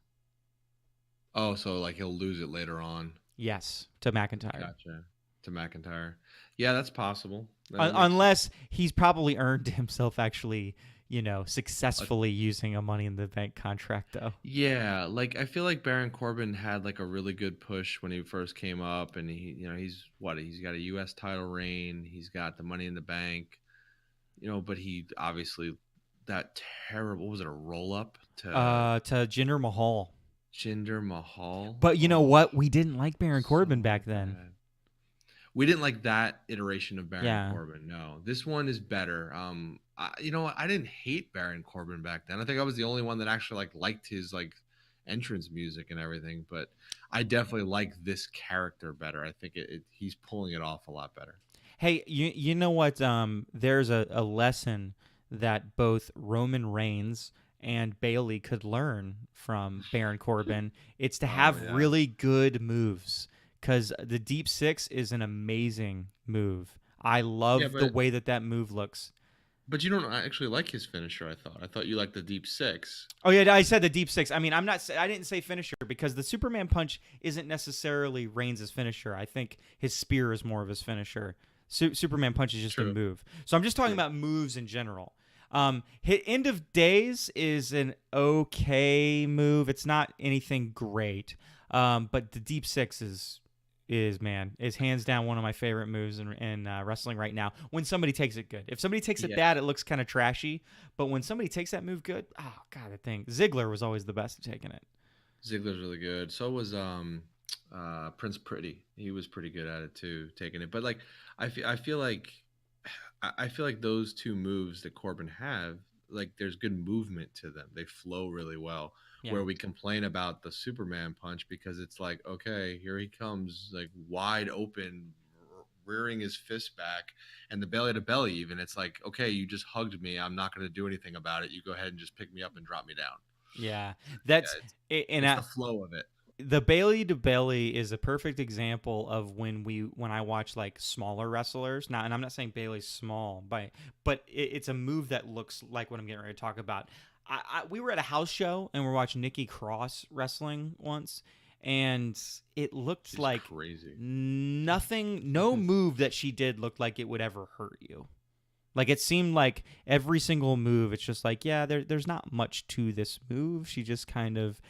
Oh, so like he'll lose it later on. Yes, to McIntyre. Gotcha. To McIntyre. Yeah, that's possible. That makes sense. Unless he's probably earned himself actually, successfully using a Money in the Bank contract, though. Yeah, like I feel like Baron Corbin had like a really good push when he first came up, and he's got a U.S. title reign, he's got the Money in the Bank, but he obviously that terrible what was it, a roll up to To Jinder Mahal. Jinder Mahal. But you know Oh, what? We didn't like Baron Corbin so back then. bad. We didn't like that iteration of Baron Yeah. Corbin. No, this one is better. You know what? I didn't hate Baron Corbin back then. I think I was the only one that actually liked his entrance music and everything. But I definitely like this character better. I think he's pulling it off a lot better. Hey, you know what? There's a lesson that both Roman Reigns and Bailey could learn from Baron Corbin. It's to have yeah. really good moves, because the Deep Six is an amazing move. I love the way that move looks. But you don't actually like his finisher, I thought. I thought you liked the Deep Six. Oh yeah, I said the Deep Six. I mean, I didn't say finisher, because the Superman punch isn't necessarily Reigns' finisher. I think his spear is more of his finisher. Superman punch is just True. a move. So I'm just talking about moves in general. Hit End of Days is an okay move. It's not anything great. But the Deep Six is hands down one of my favorite moves in wrestling right now. When somebody takes it good. If somebody takes it bad, it looks kind of trashy. But when somebody takes that move good, oh god, I think Ziggler was always the best at taking it. Ziggler's really good. So was Prince Pretty. He was pretty good at it too, taking it. But I feel like those two moves that Corbin have, there's good movement to them. They flow really well. Yeah. Where we complain about the Superman punch, because it's like, okay, here he comes, wide open, rearing his fist back, and the belly to belly even. It's like, okay, you just hugged me. I'm not going to do anything about it. You go ahead and just pick me up and drop me down. Yeah, that's the flow of it. The belly to belly is a perfect example of when I watch smaller wrestlers. Now, and I'm not saying Bailey's small, but it's a move that looks like what I'm getting ready to talk about. We were at a house show and we're watching Nikki Cross wrestling once, and it looked She's like crazy. No move that she did looked like it would ever hurt you. It seemed like every single move, it's just there's not much to this move. She just kind of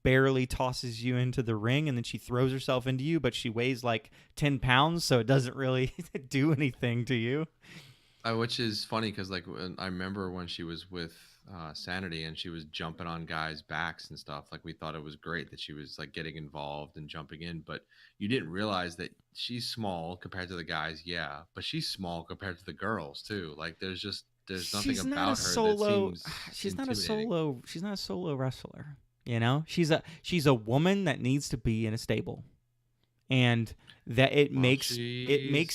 barely tosses you into the ring, and then she throws herself into you, but she weighs 10 pounds, so it doesn't really do anything to you. Which is funny, because I remember when she was with Sanity and she was jumping on guys' backs and stuff, we thought it was great that she was getting involved and jumping in, but you didn't realize that she's small compared to the guys, but she's small compared to the girls too. There's nothing about her that seems she's not a solo wrestler. She's a woman that needs to be in a stable, and that it makes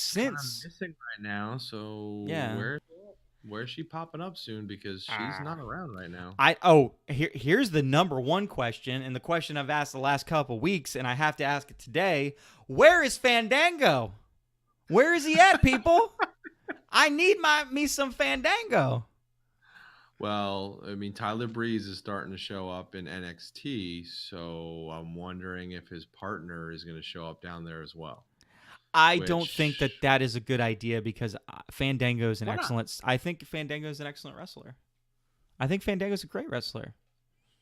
sense. Missing right now, so yeah. Where's she popping up soon? Because she's not around right now. Here's the number one question, and the question I've asked the last couple weeks, and I have to ask it today: where is Fandango? Where is he at, people? I need me some Fandango. Well, I mean, Tyler Breeze is starting to show up in NXT, so I'm wondering if his partner is going to show up down there as well. I don't think Which, that that is a good idea because Fandango's an why not? excellent. I think Fandango's an excellent wrestler. I think Fandango's a great wrestler.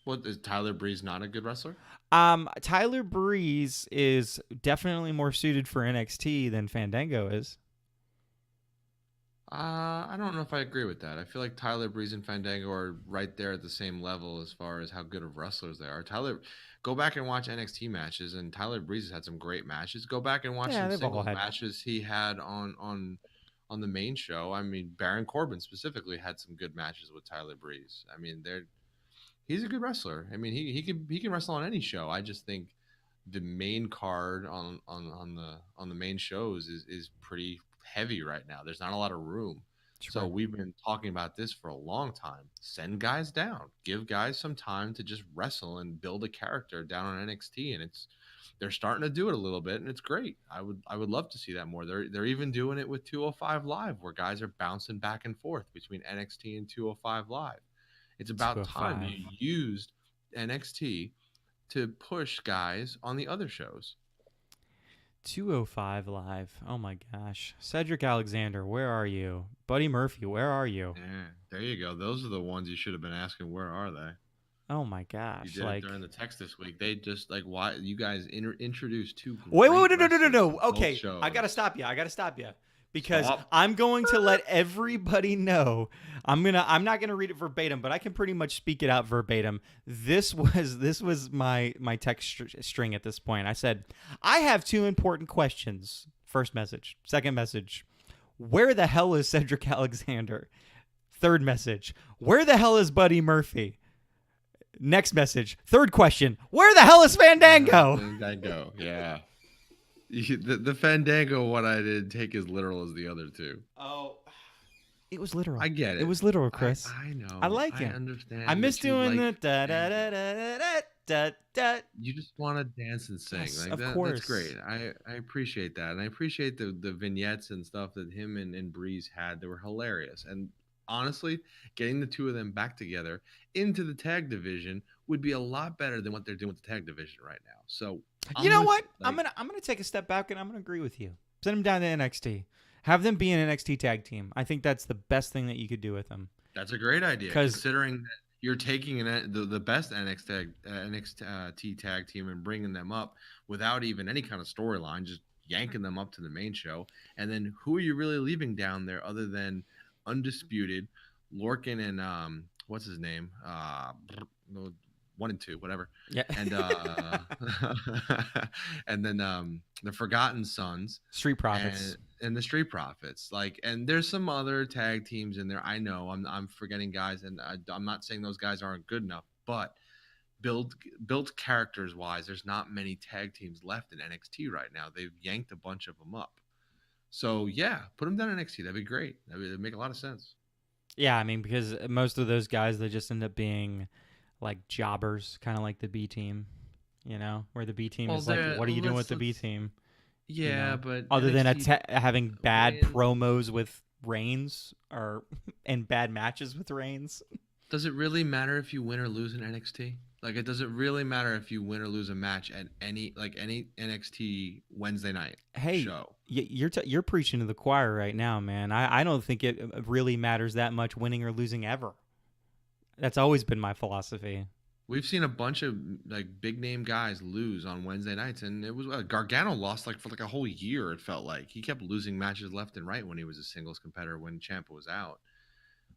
What is Tyler Breeze not a good wrestler? Tyler Breeze is definitely more suited for NXT than Fandango is. I don't know if I agree with that. I feel like Tyler Breeze and Fandango are right there at the same level as far as how good of wrestlers they are. Go back and watch NXT matches, and Tyler Breeze has had some great matches. Go back and watch Yeah, some they've all singles had. matches he had on the main show. I mean, Baron Corbin specifically had some good matches with Tyler Breeze. I mean, he's a good wrestler. I mean, he can wrestle on any show. I just think the main card on the main shows is pretty heavy right now. There's not a lot of room. So True. we've been talking about this for a long time. Send guys down. Give guys some time to just wrestle and build a character down on NXT, and they're starting to do it a little bit, and it's great. I would love to see that more. They're even doing it with 205 Live, where guys are bouncing back and forth between NXT and 205 Live. It's about time 205. you used NXT to push guys on the other shows. 205 Live. Oh my gosh. Cedric Alexander, where are you? Buddy Murphy, where are you? Yeah, there you go. Those are the ones you should have been asking. Where are they? Oh my You gosh. did it Like, during the text this week. They just like why you guys introduced two wait, great no, no, no, no, wrestlers no. on both Okay, I gotta shows. stop you. I gotta stop you because Stop. I'm going to let everybody know. I'm not gonna read it verbatim, but I can pretty much speak it out verbatim. This was my text string at this point. I said, I have two important questions. First message. Second message. Where the hell is Cedric Alexander? Third message. Where the hell is Buddy Murphy? Next message. Third question. Where the hell is Fandango? Fandango. Yeah. The Fandango one I didn't take as literal as the other two. Oh, it was literal. I get It it. was literal, I Chris. I I know. like I him. I understand miss that you doing like the da da da Fandango. da da da da da. You just want to dance and sing Yes, like of that's great. course. I appreciate that, and I appreciate the vignettes and stuff that him and Breeze had. They were hilarious, and honestly, getting the two of them back together into the tag division would be a lot better than what they're doing with the tag division right now. So You I'm know with what? you. Like I'm gonna take a step back and I'm gonna agree with you. Send them down to NXT. Have them be an NXT tag team. I think that's the best thing that you could do with them. that's a great idea, Because considering that you're taking the best NXT tag team and bringing them up without even any kind of storyline, just yanking them up to the main show. And then who are you really leaving down there other than undisputed Lorcan and what's his name? No, 1 and 2, whatever. yeah, And and then the Forgotten Sons Street Profits. and the Street Profits. Like, and there's some other tag teams in there. I know I'm forgetting guys, and I'm not saying those guys aren't good enough, but build built characters wise, there's not many tag teams left in NXT right now. They've yanked a bunch of them up. So yeah, put them down in NXT. That'd be great. That'd make a lot of sense. Yeah, I mean because most of those guys they just end up being like jobbers, kind of like the B team. You know, where the B team Well, is like, there what are you doing with the B let's team? You yeah, know, but other than NXT having bad wins. promos with Reigns or and bad matches with Reigns. Does it really matter if you win or lose in NXT? Like, it doesn't really matter if you win or lose a match at any NXT Wednesday night Hey, show. you're preaching to the choir right now, man. I don't think it really matters that much winning or losing ever. That's always been my philosophy. We've seen a bunch of like big name guys lose on Wednesday nights, and it was Gargano lost like for like a whole year. It felt like he kept losing matches left and right when he was a singles competitor when Ciampa was out.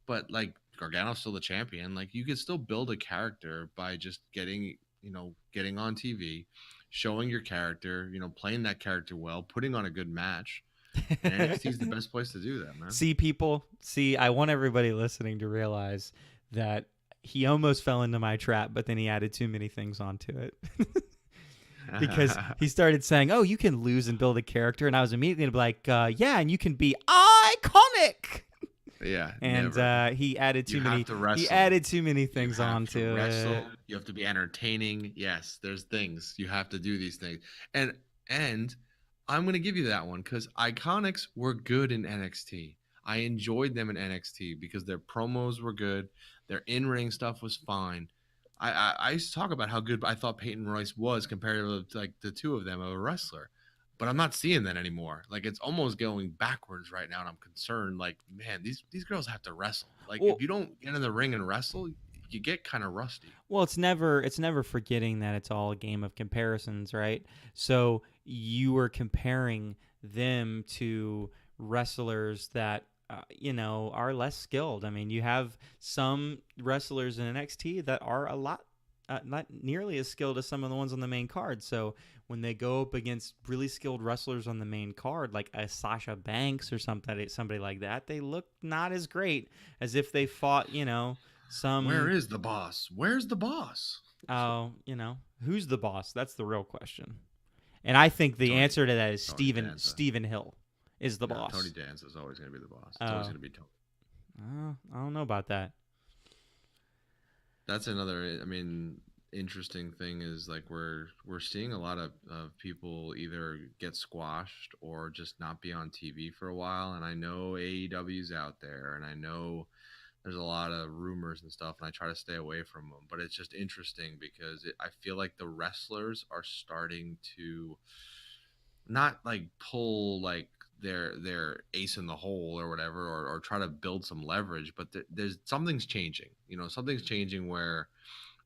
But like Gargano's still the champion. Like you could still build a character by just getting on TV, showing your character, playing that character well, putting on a good match. And NXT is the best place to do that, man. See, people, I want everybody listening to realize that he almost fell into my trap, but then he added too many things onto it. Because he started saying, "Oh, you can lose and build a character," and I was immediately like, "Yeah, and you can be iconic." Yeah, And never. he added You too have many. to wrestle. He added too many You things have to onto wrestle. it. You have to be entertaining. Yes, there's things you have to do these things, and I'm gonna give you that one because Iconics were good in NXT. I enjoyed them in NXT because their promos were good. Their in-ring stuff was fine. I used to talk about how good I thought Peyton Royce was compared to like the two of them of a wrestler, but I'm not seeing that anymore. Like it's almost going backwards right now, and I'm concerned. Like, man, these girls have to wrestle. Like Well, if you don't get in the ring and wrestle, you get kind of rusty. Well, it's never forgetting that it's all a game of comparisons, right? So you were comparing them to wrestlers that are less skilled. I mean, you have some wrestlers in NXT that are a lot not nearly as skilled as some of the ones on the main card. So when they go up against really skilled wrestlers on the main card, like a Sasha Banks or somebody like that, they look not as great as if they fought, Where some is the boss? Where's the boss? Oh, who's the boss? That's the real question. And I think the Tony answer to that is Tony Danza. Stephen Hill is the No, Tony boss. Danza is always going to be the boss. It's always Oh, going to be Tony. I don't know about that. That's another. I mean, interesting thing is like we're seeing a lot of people either get squashed or just not be on TV for a while. And I know AEW's out there, and I know there's a lot of rumors and stuff, and I try to stay away from them. But it's just interesting because I feel like the wrestlers are starting to not like pull like their ace in the hole or whatever, or try to build some leverage. But there's something's changing. Something's changing where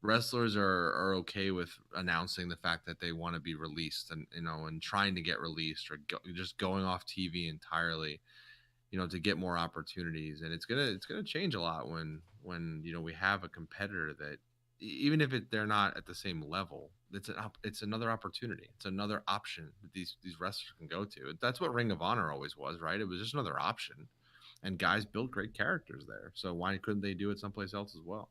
wrestlers are okay with announcing the fact that they want to be released, and trying to get released, or just going off TV entirely, to get more opportunities. And it's gonna change a lot when we have a competitor that, even if they're not at the same level, it's another opportunity. It's another option that these wrestlers can go to. That's what Ring of Honor always was, right? It was just another option, and guys built great characters there. So why couldn't they do it someplace else as well?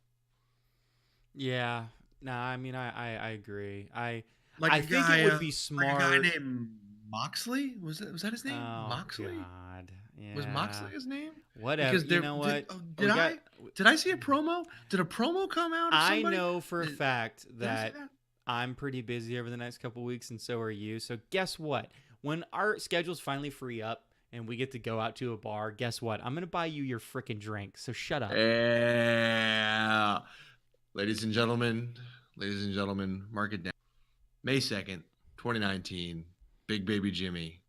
Yeah. No, I mean I agree. I Like I a think it guy, would be like a guy smart. named Moxley. Was that his name? Oh Moxley? God. Was Yeah. Moxley his name? Whatever. Because You there know did what? oh, We got did I see a promo? Did a promo come out of I somebody? know for a Did, fact did I see that that? I'm pretty busy over the next couple weeks, and so are you. So guess what? When our schedules finally free up and we get to go out to a bar, guess what? I'm gonna buy you your freaking drink. So shut up. Yeah. Ladies and gentlemen, mark it down. May 2nd, 2019. Big Baby Jimmy.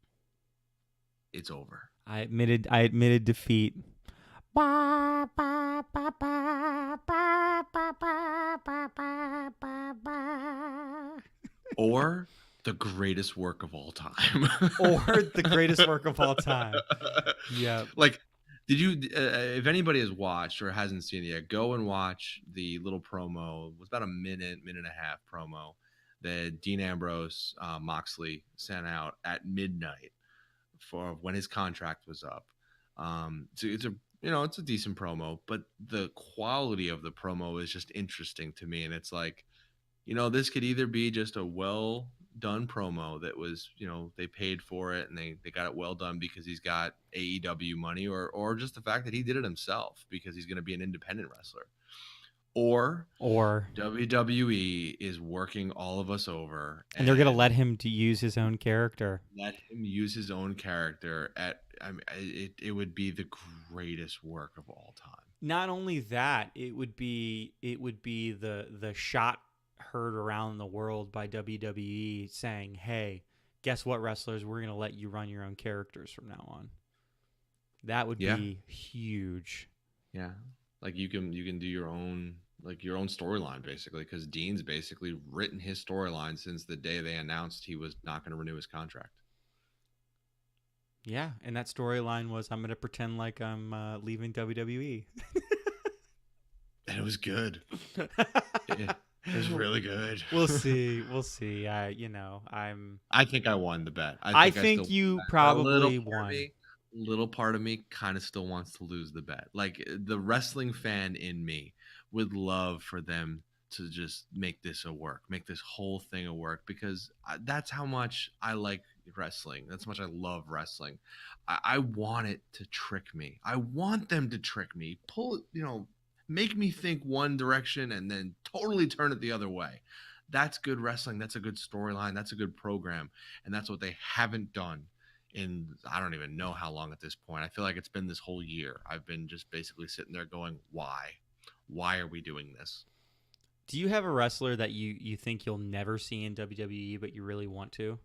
It's over. I admitted defeat. Ba, ba, ba, ba, ba, ba, ba, ba, ba, ba, ba. Or the greatest work of all time. Or the greatest work of all time. Yep. Like, did you, if anybody has watched or hasn't seen it yet, go and watch the little promo. It was about a minute and a half promo that Dean Ambrose, Moxley sent out at midnight for when his contract was up. It's a decent promo, but the quality of the promo is just interesting to me. And it's like, this could either be just a well done promo that was, they paid for it and they got it well done because he's got AEW money, or just the fact that he did it himself because he's going to be an independent wrestler. Or Or WWE is working all of us over, and they're gonna and let him to use his own character. let him use his own character. I mean, it would be the greatest work of all time. Not only that, it would be the shot heard around the world by WWE saying, "Hey, guess what, wrestlers? We're gonna let you run your own characters from now on." That would Yeah, be huge. yeah. Like you can do your own storyline basically, because Dean's basically written his storyline since the day they announced he was not going to renew his contract. Yeah, and that storyline was, I'm gonna pretend like I'm leaving WWE. And it was good. It was really good. We'll see. We'll see. I'm. I think I won the bet. I I still think won the you bet. But probably won. Little part of me kind of still wants to lose the bet. Like the wrestling fan in me would love for them to just make this a work, make this whole thing a work, because that's how much I like wrestling. That's how much I love wrestling. I want it to trick me. I want them to trick me. Make me think one direction and then totally turn it the other way. That's good wrestling. That's a good storyline. That's a good program. And that's what they haven't done in, I don't even know how long at this point. I feel like it's been this whole year. I've been just basically sitting there going, why? why are we doing this? Do you have a wrestler that you think you'll never see in WWE, but you really want to?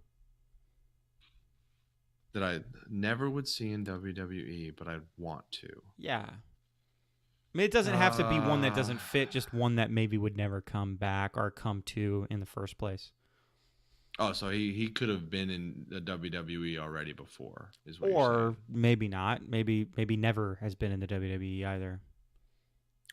That I never would see in WWE, but I'd want to. Yeah. I mean, it doesn't have to be one that Uh, doesn't fit, just one that maybe would never come back or come to in the first place. oh, so he could have been in the WWE already before, is what you're Or saying. maybe not. Maybe never has been in the WWE either.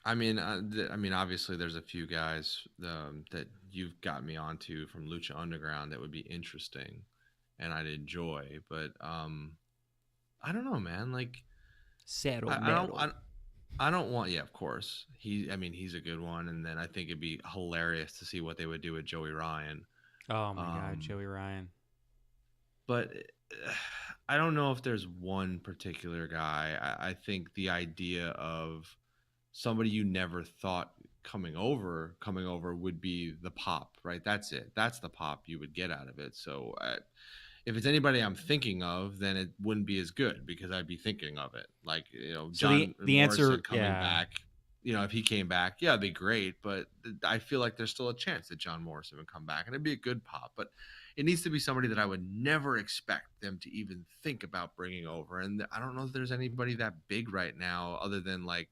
I mean, obviously, there's a few guys that you've got me onto from Lucha Underground that would be interesting, and I'd enjoy. But I don't know, man. Like, Cero I don't, Mero. I don't want. Yeah, of course. I mean, he's a good one, and then I think it'd be hilarious to see what they would do with Joey Ryan. Oh my God, Um, Joey Ryan. but I don't know if there's one particular guy. I think the idea of somebody you never thought coming over would be the pop, right? That's it. That's the pop you would get out of it. So if it's anybody I'm thinking of, then it wouldn't be as good because I'd be thinking of it. Like, So John the answer, Morrison coming yeah. back. If he came back, yeah, it'd be great. But I feel like there's still a chance that John Morrison would come back, and it'd be a good pop. But it needs to be somebody that I would never expect them to even think about bringing over. And I don't know if there's anybody that big right now, other than like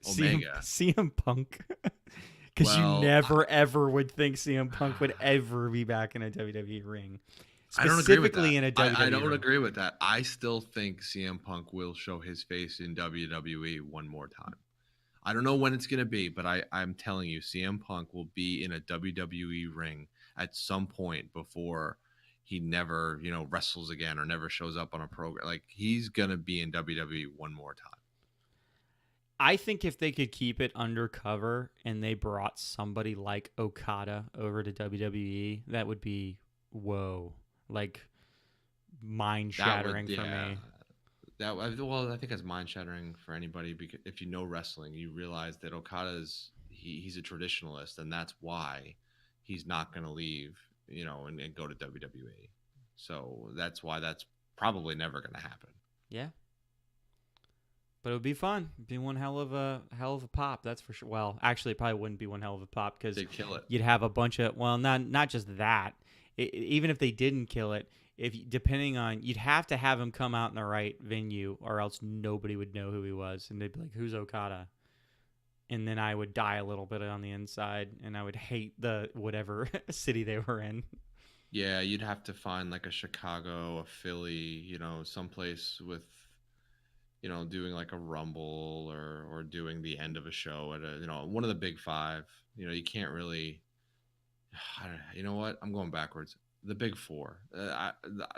Omega. CM Punk. Because you Well, never ever would think CM Punk would ever be back in a WWE ring, I don't agree with specifically that. in a I WWE don't ring. agree with that. I still think CM Punk will show his face in WWE one more time. I don't know when it's going to be, but I'm telling you, CM Punk will be in a WWE ring at some point before he never, wrestles again or never shows up on a program. Like, he's going to be in WWE one more time. I think if they could keep it undercover and they brought somebody like Okada over to WWE, that would be whoa, like mind That would, shattering for yeah. me. I think that's mind shattering for anybody because if you know wrestling, you realize that he's a traditionalist, and that's why he's not going to leave, and go to WWE. So that's why that's probably never going to happen. Yeah, but it would be fun. It'd be one hell of a pop, that's for sure. Well, actually, it probably wouldn't be one hell of a pop because They'd kill it. you'd have a bunch of not just that. Even if they didn't kill it, if depending on you'd have him come out in the right venue, or else nobody would know who he was, and they'd be like, "Who's Okada?" And then I would die a little bit on the inside, and I would hate the whatever city they were in. Yeah, you'd have to find like a Chicago, a Philly, someplace with doing like a rumble or doing the end of a show at a one of the big five. You can't really. I don't, you know what? I'm going backwards. The big four.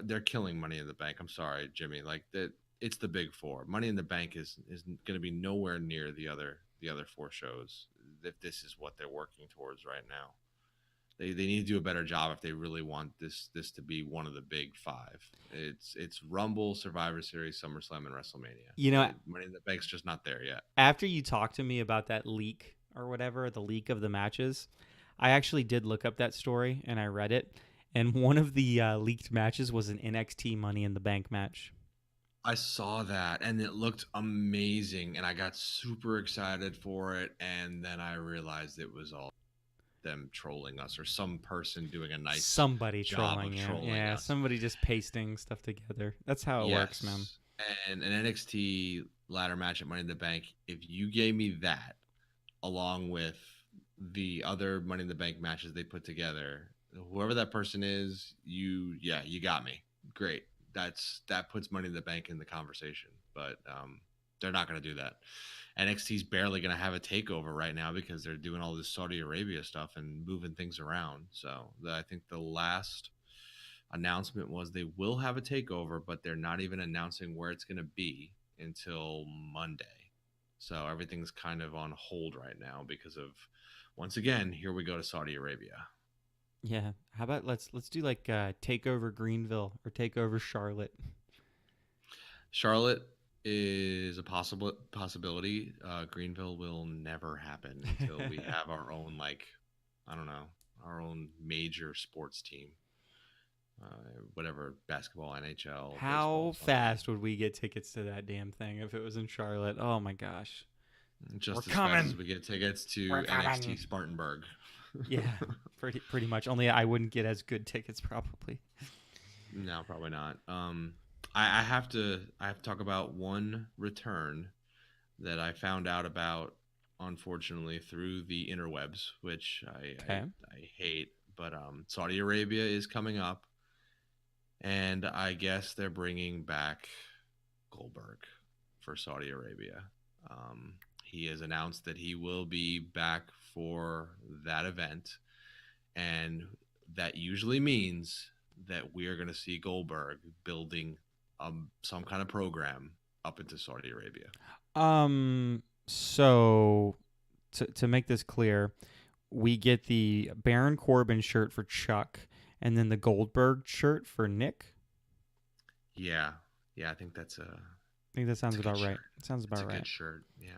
They're killing Money in the Bank. I'm sorry, Jimmy. Like that, it's the big four. Money in the Bank is going to be nowhere near the other four shows. If this is what they're working towards right now, they need to do a better job if they really want this to be one of the big five. It's Rumble, Survivor Series, SummerSlam, and WrestleMania. You know, Money in the Bank's just not there yet. after you talked to me about that leak or whatever, the leak of the matches, I actually did look up that story and I read it. And one of the leaked matches was an NXT Money in the Bank match. I saw that and it looked amazing and I got super excited for it and then I realized it was all them trolling us or some person doing a nice Somebody job trolling of you. trolling Yeah, us. somebody just pasting stuff together. That's how it works, man. Yes. And an NXT ladder match at Money in the Bank, if you gave me that along with the other Money in the Bank matches they put together, whoever that person is, you got me. Great. That puts Money in the Bank in the conversation, but they're not going to do that. NXT's barely going to have a takeover right now because they're doing all this Saudi Arabia stuff and moving things around. So I think the last announcement was they will have a takeover, but they're not even announcing where it's going to be until Monday. So everything's kind of on hold right now because of, once again, here we go to Saudi Arabia. Yeah. How about let's do like takeover Greenville or takeover Charlotte. Charlotte is a possibility. Greenville will never happen until we have our own, like, I don't know, our own major sports team. Whatever, basketball, NHL, How baseball, fast would we get tickets to that damn thing if it was in Charlotte? Oh my gosh. We're Just as fast as coming. we get tickets We're to NXT coming. Spartanburg. Yeah, pretty much. Only I wouldn't get as good tickets probably. No, probably not. I have to talk about one return that I found out about, unfortunately, through the interwebs, which Okay. I hate. But Saudi Arabia is coming up, and I guess they're bringing back Goldberg for Saudi Arabia. He has announced that he will be back for that event, and that usually means that we are going to see Goldberg building some kind of program up into Saudi Arabia. So to make this clear, we get the Baron Corbin shirt for Chuck, and then the Goldberg shirt for Nick. Yeah, yeah, I think that's I think that sounds a good about shirt. right. Sounds It's about a good right. shirt. Yeah,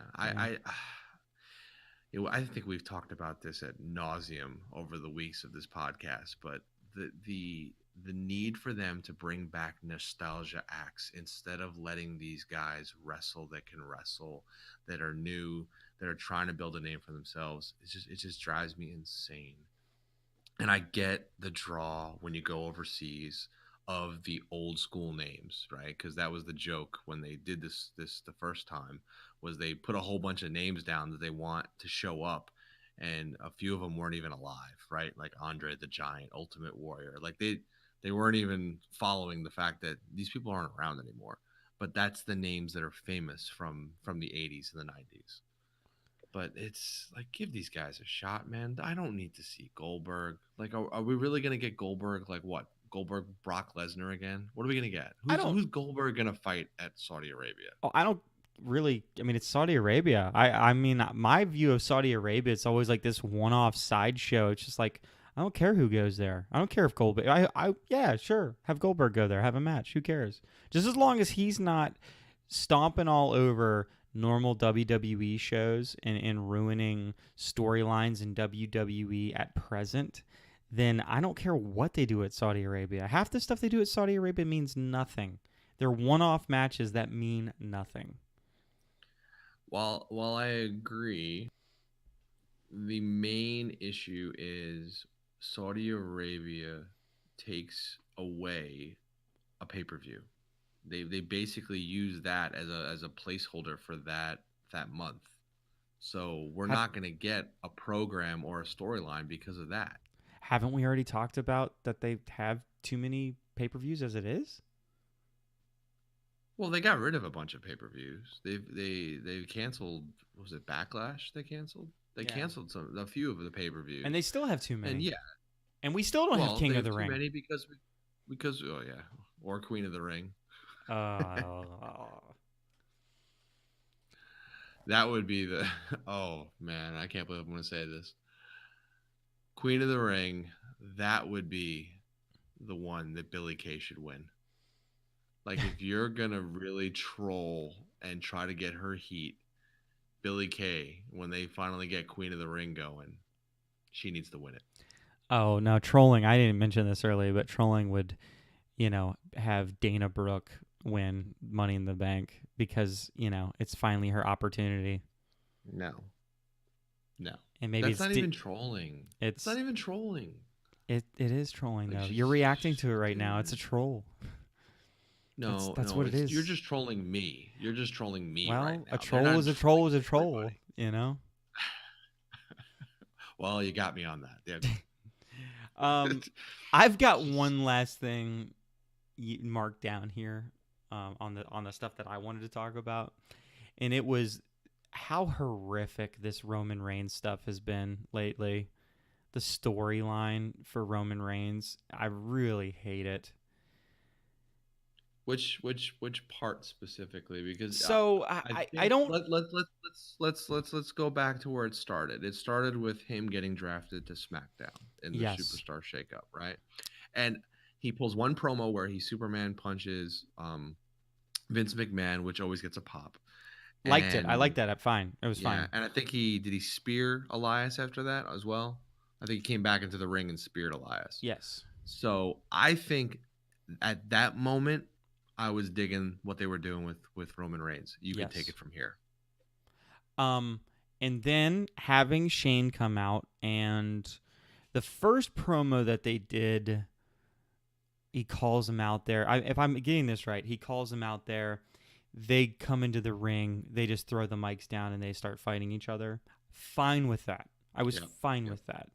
Yeah. I think we've talked about this at nauseum over the weeks of this podcast, but the need for them to bring back nostalgia acts instead of letting these guys wrestle that can wrestle, that are new, that are trying to build a name for themselves, it just drives me insane. And I get the draw when you go overseas of the old school names, right? Because that was the joke when they did this the first time, was they put a whole bunch of names down that they want to show up, and a few of them weren't even alive, right? Like Andre the Giant, Ultimate Warrior, like they weren't even following the fact that these people aren't around anymore. But that's the names that are famous from the 80s and the 90s. But it's like, give these guys a shot, man. I don't need to see Goldberg. Like, are we really gonna get Goldberg? Like, what? Goldberg, Brock Lesnar again? What are we gonna get? I don't. Who's Goldberg gonna fight at Saudi Arabia? Oh, I don't really. I mean, it's Saudi Arabia. I mean, my view of Saudi Arabia, it's always like this one-off sideshow. It's just like I don't care who goes there. I don't care if Goldberg. Yeah, sure, have Goldberg go there, have a match. Who cares? Just as long as he's not stomping all over normal WWE shows and ruining storylines in WWE at present, then I don't care what they do at Saudi Arabia. Half the stuff they do at Saudi Arabia means nothing. They're one-off matches that mean nothing. While I agree, the main issue is Saudi Arabia takes away a pay per view. They basically use that as a placeholder for that month. So we're Have not going to get a program or a storyline because of that. haven't we already talked about that they have too many pay-per-views as it is? Well, they got rid of a bunch of pay per views. They've canceled. Was it Backlash? They canceled. They Yeah. canceled a few of the pay per And views. they still have too And many. yeah, And we still don't have well, they King of have the too Ring. many because oh yeah, or Queen of the Ring. Uh, That would be the oh man, I can't believe I'm going to say this. Queen of the Ring. That would be the one that Billy Kay should win. Like if you're gonna really troll and try to get her heat, Billy Kay, when they finally get Queen of the Ring going, she needs to win it. oh, no, trolling. I didn't mention this earlier, but trolling would, have Dana Brooke win Money in the Bank because, it's finally her opportunity. No, no, And maybe that's it's not even trolling. It's it's not even trolling. it is trolling Like though. You're reacting to it right now. It's a dude. troll. No, That's no, what it it's you're is. just trolling me. You're just trolling me right Well, a now. They're troll not is a troll trolling is a troll, everybody. you know? Well, you got me on that. Yeah, go Um, on. I've got one last thing marked down here on the stuff that I wanted to talk about, and it was how horrific this Roman Reigns stuff has been lately. The storyline for Roman Reigns, I really hate it. Which part specifically? Because So I I think don't. let's go back to where it started. It started with him getting drafted to SmackDown in the Yes, Superstar Shakeup, right? And he pulls one promo where he Superman punches Vince McMahon, which always gets a pop. liked it. I And liked that. Fine, it was yeah, fine. and I think he spear Elias after that as well. I think he came back into the ring and speared Elias. Yes. So I think at that moment, I was digging what they were doing with Roman Reigns. You could take Yes. it from here. Um, and then having Shane come out, and the first promo that they did, he calls him out there. If I'm getting this right, he calls him out there. They come into the ring. They just throw the mics down and they start fighting each other. Fine with that. I was Yep. fine Yep. with that.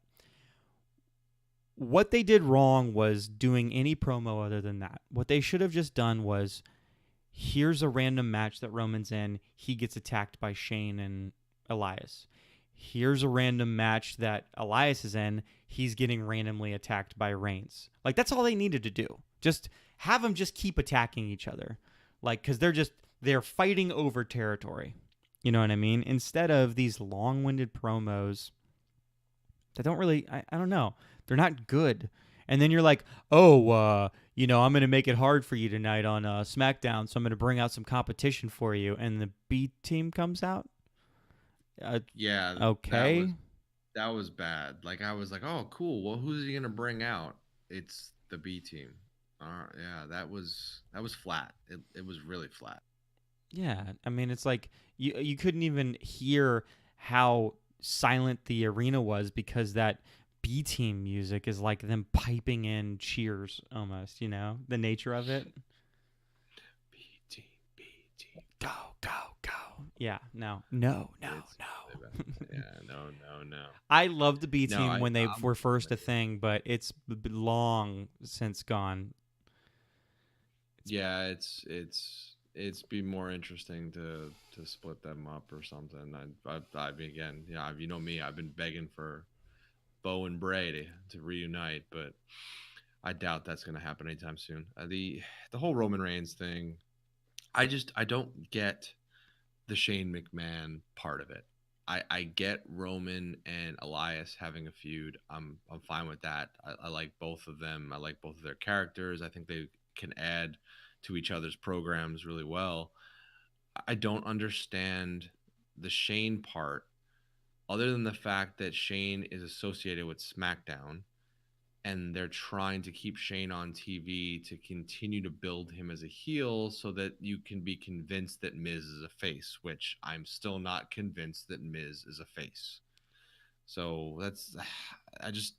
What they did wrong was doing any promo other than that. What they should have just done was, here's a random match that Roman's in. He gets attacked by Shane and Elias. Here's a random match that Elias is in. He's getting randomly attacked by Reigns. Like, that's all they needed to do. Just have them just keep attacking each other. Like, because they're fighting over territory. You know what I mean? Instead of these long-winded promos that don't really, I don't know. They're not good. And then you're like, oh, I'm going to make it hard for you tonight on Smackdown, so I'm going to bring out some competition for you. And the B team comes out? Yeah, Okay. that was bad. Like I was like, oh, cool. Well, who's he gonna bring out? It's the B team. Yeah, that was flat. It was really flat. Yeah. I mean, it's like you couldn't even hear how silent the arena was because that B team music is like them piping in cheers almost, the nature of it. B team, B team. Go, go, go. Yeah, no. It's really bad. Yeah, no, no, no. I loved the B No, team when they I'm were with first a you. thing, but it's long since gone. Yeah, it's be more interesting to split them up or something. I again, yeah, you know me, I've been begging for Bo and Bray to reunite, but I doubt that's going to happen anytime soon. The whole Roman Reigns thing, I don't get the Shane McMahon part of it. I get Roman and Elias having a feud. I'm fine with that. I like both of them. I like both of their characters. I think they can add to each other's programs really well. I don't understand the Shane part, other than the fact that Shane is associated with SmackDown and they're trying to keep Shane on TV to continue to build him as a heel so that you can be convinced that Miz is a face, which I'm still not convinced that Miz is a face. So that's I just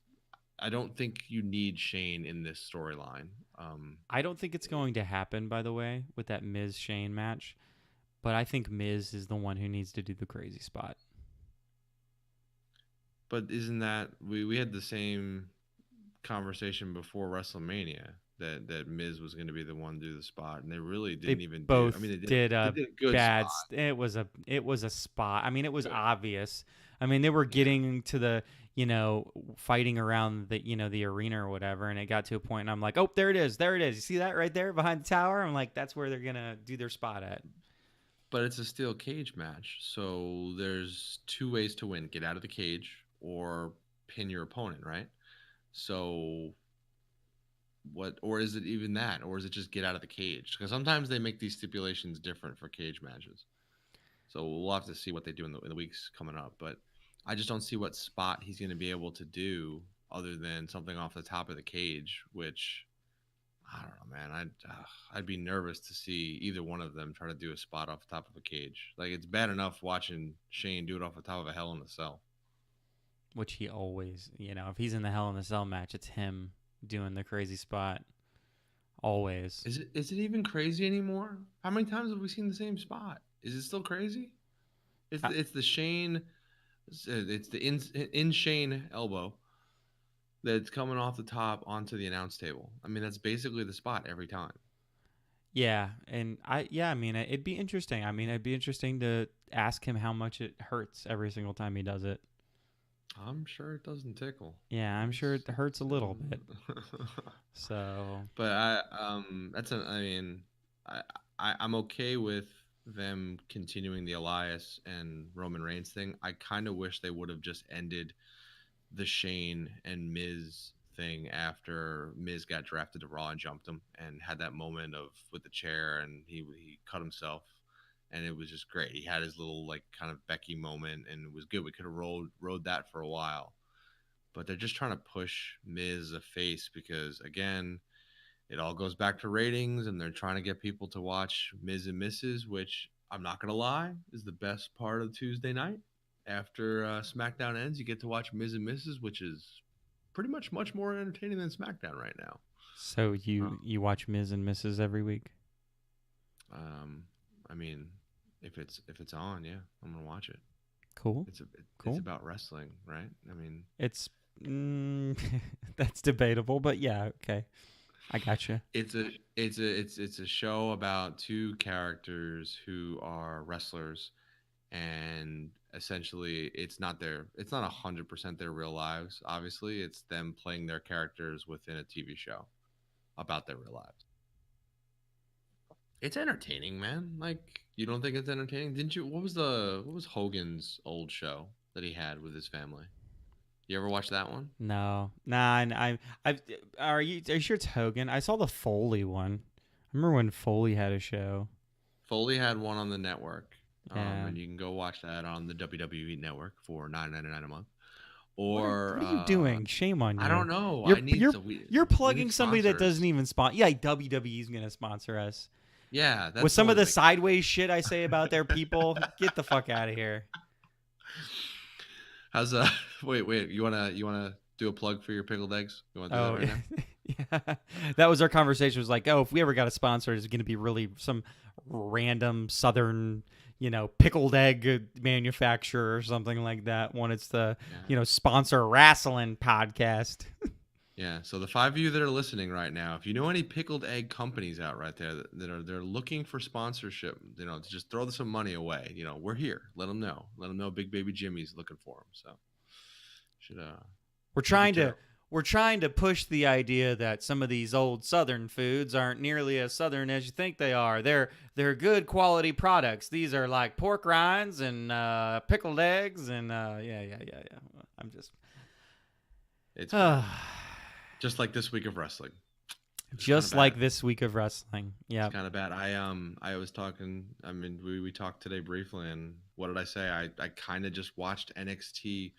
I don't think you need Shane in this storyline. I don't think it's going to happen, by the way, with that Miz Shane match. But I think Miz is the one who needs to do the crazy spot. But isn't that we had the same conversation before WrestleMania that Miz was going to be the one to do the spot, and they really They didn't even do. I both mean, did they a did a good bad. spot. It was a spot. I mean, it was Good. obvious. I mean, they were Yeah. getting to the fighting around the arena or whatever, and it got to a point, and I'm like, oh, there it is, there it is. You see that right there behind the tower? I'm like, that's where they're gonna do their spot at. But it's a steel cage match, so there's two ways to win: get out of the cage or pin your opponent, right? So what, or is it even that, or is it just get out of the cage? Because sometimes they make these stipulations different for cage matches. So we'll have to see what they do in the weeks coming up. But I just don't see what spot he's going to be able to do other than something off the top of the cage, which I don't know, man. I'd be nervous to see either one of them try to do a spot off the top of a cage. Like it's bad enough watching Shane do it off the top of a Hell in a Cell. Which he always, if he's in the Hell in a Cell match, it's him doing the crazy spot. Always. Is it even crazy anymore? How many times have we seen the same spot? Is it still crazy? Uh, It's the Shane, it's the in Shane elbow that's coming off the top onto the announce table. I mean, that's basically the spot every time. Yeah, and I mean, it'd be interesting. I mean, it'd be interesting to ask him how much it hurts every single time he does it. I'm sure it doesn't tickle. Yeah, I'm sure it hurts a little bit. It's- So, but I mean, I, I'm okay with them continuing the Elias and Roman Reigns thing. I kind of wish they would have just ended the Shane and Miz thing after Miz got drafted to Raw and jumped him and had that moment of with the chair and he cut himself and it was just great. He had his little like kind of Becky moment and it was good. We could have rode that for a while. But they're just trying to push Miz a face because again, it all goes back to ratings and they're trying to get people to watch Miz and Mrs., which I'm not gonna lie, is the best part of Tuesday night. After SmackDown ends, you get to watch Miz and Mrs., which is pretty much more entertaining than SmackDown right now. So you watch Ms. and Mrs. every week? Um, I mean, if it's on, yeah, I'm gonna watch it. Cool. It's about wrestling, right? I mean, It's that's debatable, but yeah, okay. I gotcha. it's a show about two characters who are wrestlers, and essentially it's not 100% their real lives. Obviously, it's them playing their characters within a TV show about their real lives. It's entertaining, man. Like, you don't think it's entertaining? Didn't you? What was Hogan's old show that he had with his family? You ever watch that one? No, nah. And I are you sure it's Hogan? I saw the Foley one. I remember when Foley had a show. Foley had one on the network, Yeah. and you can go watch that on the WWE network for $9.99 a month. What are Or what are you doing? Shame on I you. don't know. You're I need you're to. you're We need plugging somebody that doesn't sponsors. even sponsor. Yeah, WWE's gonna sponsor us. Yeah, With that's the some of only the thing. sideways shit I say about their people, get the fuck out of here. How's wait, you wanna do a plug for your pickled eggs? You wanna do that Oh, right now? yeah. That was our conversation. Was like, oh, if we ever got a sponsor, it's going to be really some random southern, pickled egg manufacturer or something like that. Wanted to, Yeah. sponsor a wrestling podcast. Yeah. So the five of you that are listening right now, if you know any pickled egg companies out right there that are they're looking for sponsorship, to just throw some money away. We're here. Let them know. Let them know Big Baby Jimmy's looking for them. So should We're should be trying to terrible. we're trying to push the idea that some of these old southern foods aren't nearly as southern as you think they are. They're good quality products. These are like pork rinds and pickled eggs and yeah. I'm just It's fine. Just like this week of wrestling. It was kind of just bad. like this week of wrestling. It's Yeah, kind of bad. I was talking. I mean, we talked today briefly, and what did I say? I kind of just watched NXT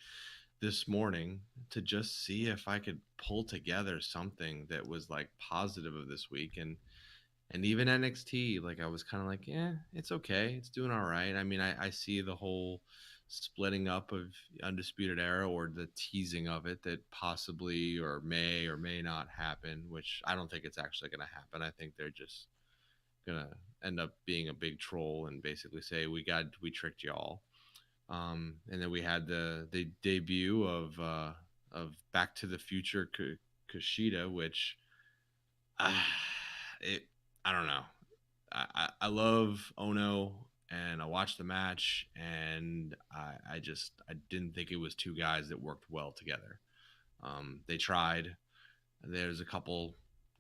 this morning to just see if I could pull together something that was like positive of this week, and even NXT, like I was kind of like, yeah, it's okay, it's doing all right. I mean, I see the whole splitting up of Undisputed Era, or the teasing of it, that possibly or may not happen, which I don't think it's actually going to happen. I think they're just gonna end up being a big troll and basically say we tricked y'all. And then we had the debut of Back to the Future Kushida, which uh, it I don't know. I love Ono, and I watched the match, and I didn't think it was two guys that worked well together. They tried. There's a couple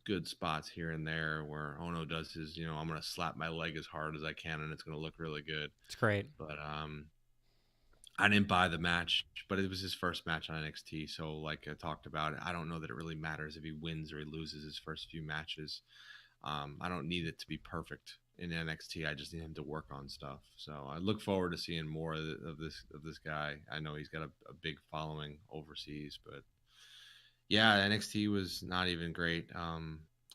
good spots here and there where Ono does his, I'm gonna slap my leg as hard as I can, and it's gonna look really good. it's great. But I didn't buy the match, but it was his first match on NXT. So, like I talked about, I don't know that it really matters if he wins or he loses his first few matches. I don't need it to be perfect in NXT. I just need him to work on stuff. So I look forward to seeing more of this guy. I know he's got a big following overseas, but yeah, NXT was not even great.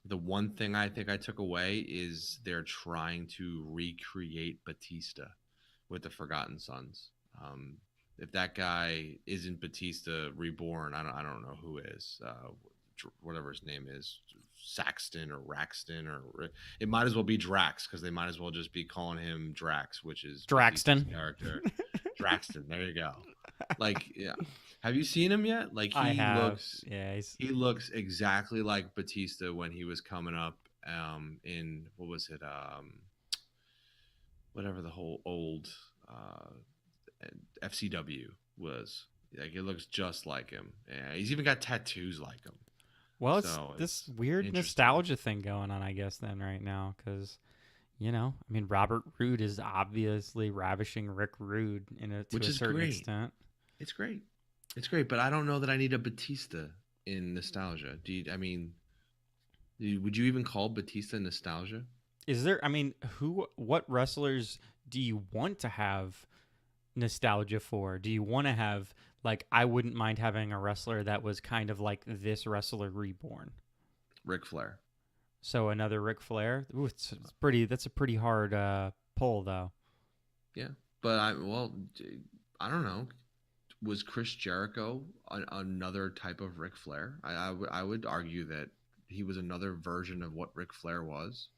The one thing I think I took away is they're trying to recreate Batista with the Forgotten Sons. Um, if that guy isn't Batista reborn, I don't know who is. Whatever his name is, Saxton or Raxton, or it might as well be Drax, because they might as well just be calling him Drax, which is Batista's Draxton. character. Draxton, there you go. Like, yeah. Have you seen him yet? Like, I he have. looks Yeah, he looks exactly like Batista when he was coming up in, what was it, whatever the whole old uh FCW was. Like, it looks just like him. Yeah, he's even got tattoos like him. well, it's So this it's weird interesting. nostalgia thing going on, I guess, then right now, because I mean, Robert Roode is obviously ravishing Rick Rude to Which a is certain great. extent. It's great. It's great, but I don't know that I need a Batista in nostalgia. I mean, would you even call Batista nostalgia? Is there? I mean, what wrestlers do you want to have nostalgia for? Do you want to have like? I wouldn't mind having a wrestler that was kind of like this wrestler reborn. Ric Flair. So another Ric Flair. Ooh, it's pretty. That's a pretty hard pull, though. Yeah, but I don't know. Was Chris Jericho another type of Ric Flair? I would argue that he was another version of what Ric Flair was,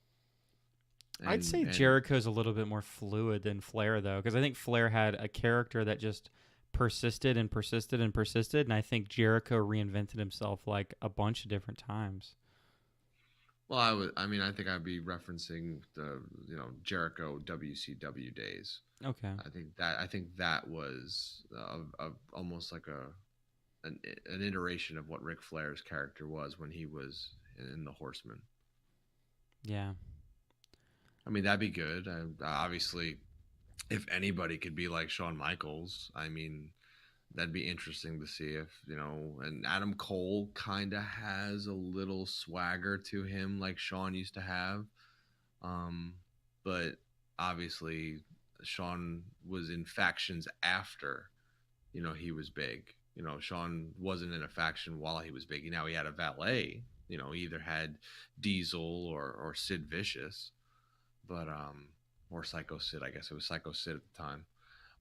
I'd say and Jericho's a little bit more fluid than Flair, though, because I think Flair had a character that just persisted and persisted and persisted, and I think Jericho reinvented himself like a bunch of different times. well, I think I'd be referencing the Jericho WCW days. Okay. I think that was almost like an iteration of what Ric Flair's character was when he was in the Horseman. Yeah. I mean, that'd be good. Obviously, if anybody could be like Shawn Michaels, I mean, that'd be interesting to see if, and Adam Cole kind of has a little swagger to him like Shawn used to have. Um, but obviously, Shawn was in factions after, he was big. Shawn wasn't in a faction while he was big. Now he had a valet. He either had Diesel or Sid Vicious, but or Psycho Sid. I guess it was Psycho Sid at the time.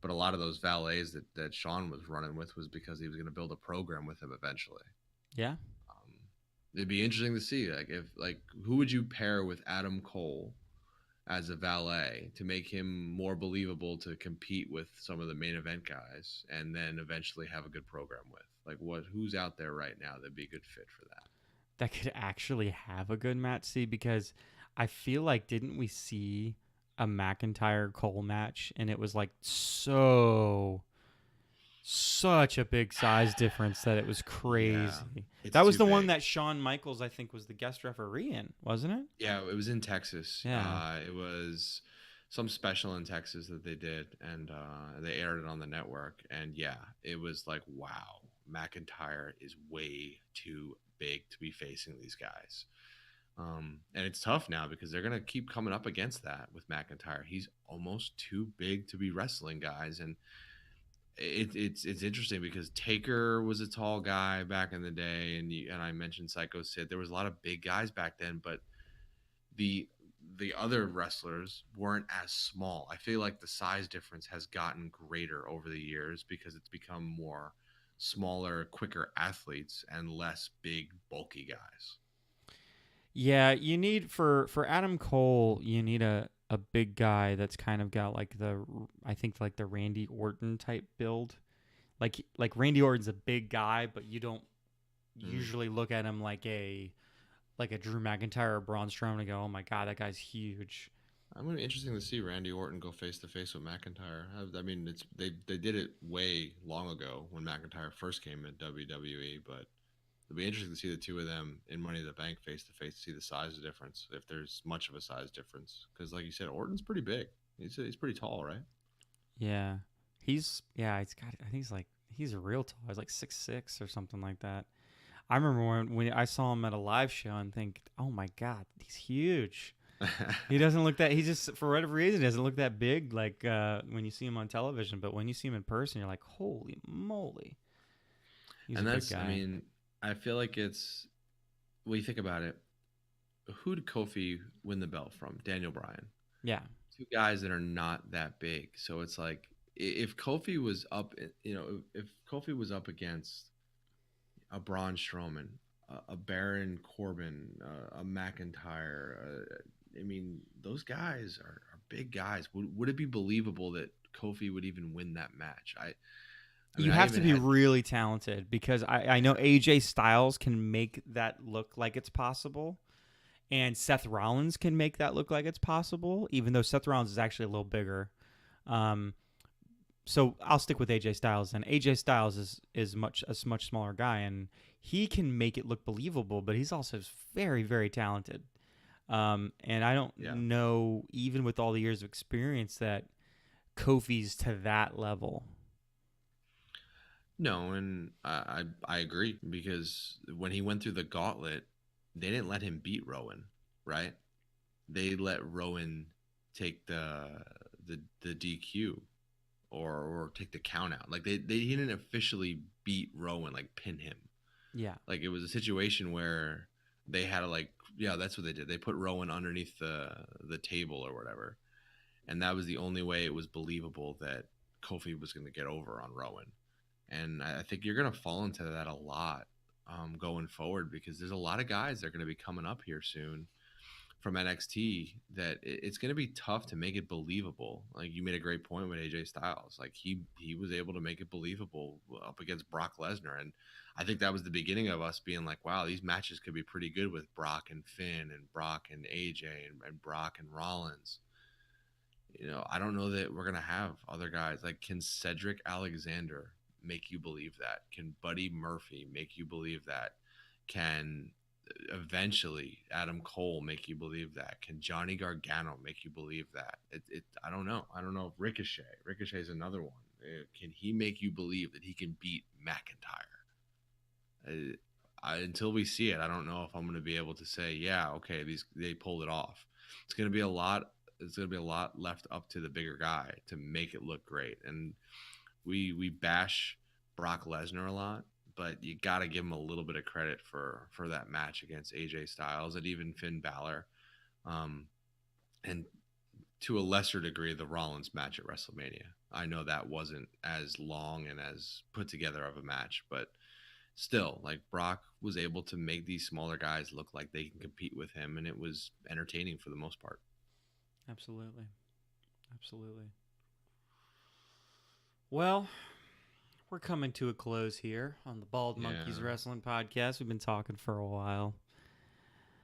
But a lot of those valets that Shawn was running with was because he was going to build a program with him eventually. Yeah. Um, it'd be interesting to see who would you pair with Adam Cole as a valet to make him more believable to compete with some of the main event guys, and then eventually have a good program with. Who's out there right now that'd be a good fit for that? That could actually have a good match, see, because I feel like didn't we see a McIntyre Cole match and it was like such a big size difference that it was Yeah, crazy. it's That was too the one big. that Shawn Michaels I think was the guest referee in, wasn't it? Yeah, it was in Texas. Yeah. It was some special in Texas that they did, and they aired it on the network. And yeah, it was like, wow, McIntyre is way too big to be facing these guys. And it's tough now because they're gonna keep coming up against that with McIntyre. He's almost too big to be wrestling guys, and it's interesting because Taker was a tall guy back in the day, and I mentioned Psycho Sid. There was a lot of big guys back then, but the the other wrestlers weren't as small. I feel like the size difference has gotten greater over the years because it's become more smaller, quicker athletes and less big, bulky guys. Yeah, you need for Adam Cole, you need a big guy that's kind of got like the I think like the Randy Orton type build. Like Randy Orton's a big guy, but you don't Mm. usually look at him like a Drew McIntyre or Braun Strowman and go, "Oh my god, that guy's huge." I'm gonna be interesting to see Randy Orton go face to face with McIntyre. I mean, they did it way long ago when McIntyre first came at WWE, but it'll be interesting to see the two of them in Money in the Bank face to face to see the size difference, if there's much of a size difference. Because, like you said, Orton's pretty big. He's pretty tall, right? Yeah. He's got I think he's real tall. He's like 6'6" or something like that. I remember when I saw him at a live show and think, "Oh my god, he's huge." He doesn't look that. He just for whatever reason doesn't look that big like when you see him on television. But when you see him in person, you're like, "Holy moly, he's a And big that's, I guy." mean, I feel like it's when you think about it, who did Kofi win the belt from? Daniel Bryan. Yeah, Two guys that are not that big. So it's like if Kofi was up, if Kofi was up against a Braun Strowman, a Baron Corbin, a McIntyre. I mean, those guys are big guys. Would it be believable that Kofi would even win that match? I mean, you I have to even be had. really talented because I know Yeah. AJ Styles can make that look like it's possible. And Seth Rollins can make that look like it's possible, even though Seth Rollins is actually a little bigger. Um, so I'll stick with AJ Styles. And AJ Styles is much smaller guy, and he can make it look believable, but he's also very very talented. And I don't Yeah. know, even with all the years of experience, that Kofi's to that level. No, and I agree because when he went through the gauntlet, they didn't let him beat Rowan, right? They let Rowan take the DQ or take the count out. Like they didn't officially beat Rowan, like pin him. Yeah, Like it was a situation where they had to, like, yeah, that's what they did. They put Rowan underneath the table or whatever, and that was the only way it was believable that Kofi was going to get over on Rowan. And I think you're going to fall into that a lot going forward, because there's a lot of guys that are going to be coming up here soon from NXT that it's going to be tough to make it believable. Like you made a great point with AJ Styles. Like he was able to make it believable up against Brock Lesnar, and I think that was the beginning of us being like, wow, these matches could be pretty good with Brock and Finn and Brock and AJ and Brock and Rollins. I don't know that we're going to have other guys. Like, can Cedric Alexander make you believe that? Can Buddy Murphy make you believe that? Can eventually Adam Cole make you believe that? Can Johnny Gargano make you believe that? I don't know. I don't know if Ricochet is another one. Can he make you believe that he can beat McIntyre? Until we see it, I don't know if I'm going to be able to say, yeah, okay, they pulled it off. It's going to be a lot. It's going to be a lot left up to the bigger guy to make it look great. And we bash Brock Lesnar a lot, but you got to give him a little bit of credit for that match against AJ Styles and even Finn Balor, and to a lesser degree the Rollins match at WrestleMania. I know that wasn't as long and as put together of a match, but still, like, Brock was able to make these smaller guys look like they can compete with him, and it was entertaining for the most part. Absolutely. Well, we're coming to a close here on the Bald Monkeys Wrestling Podcast. We've been talking for a while.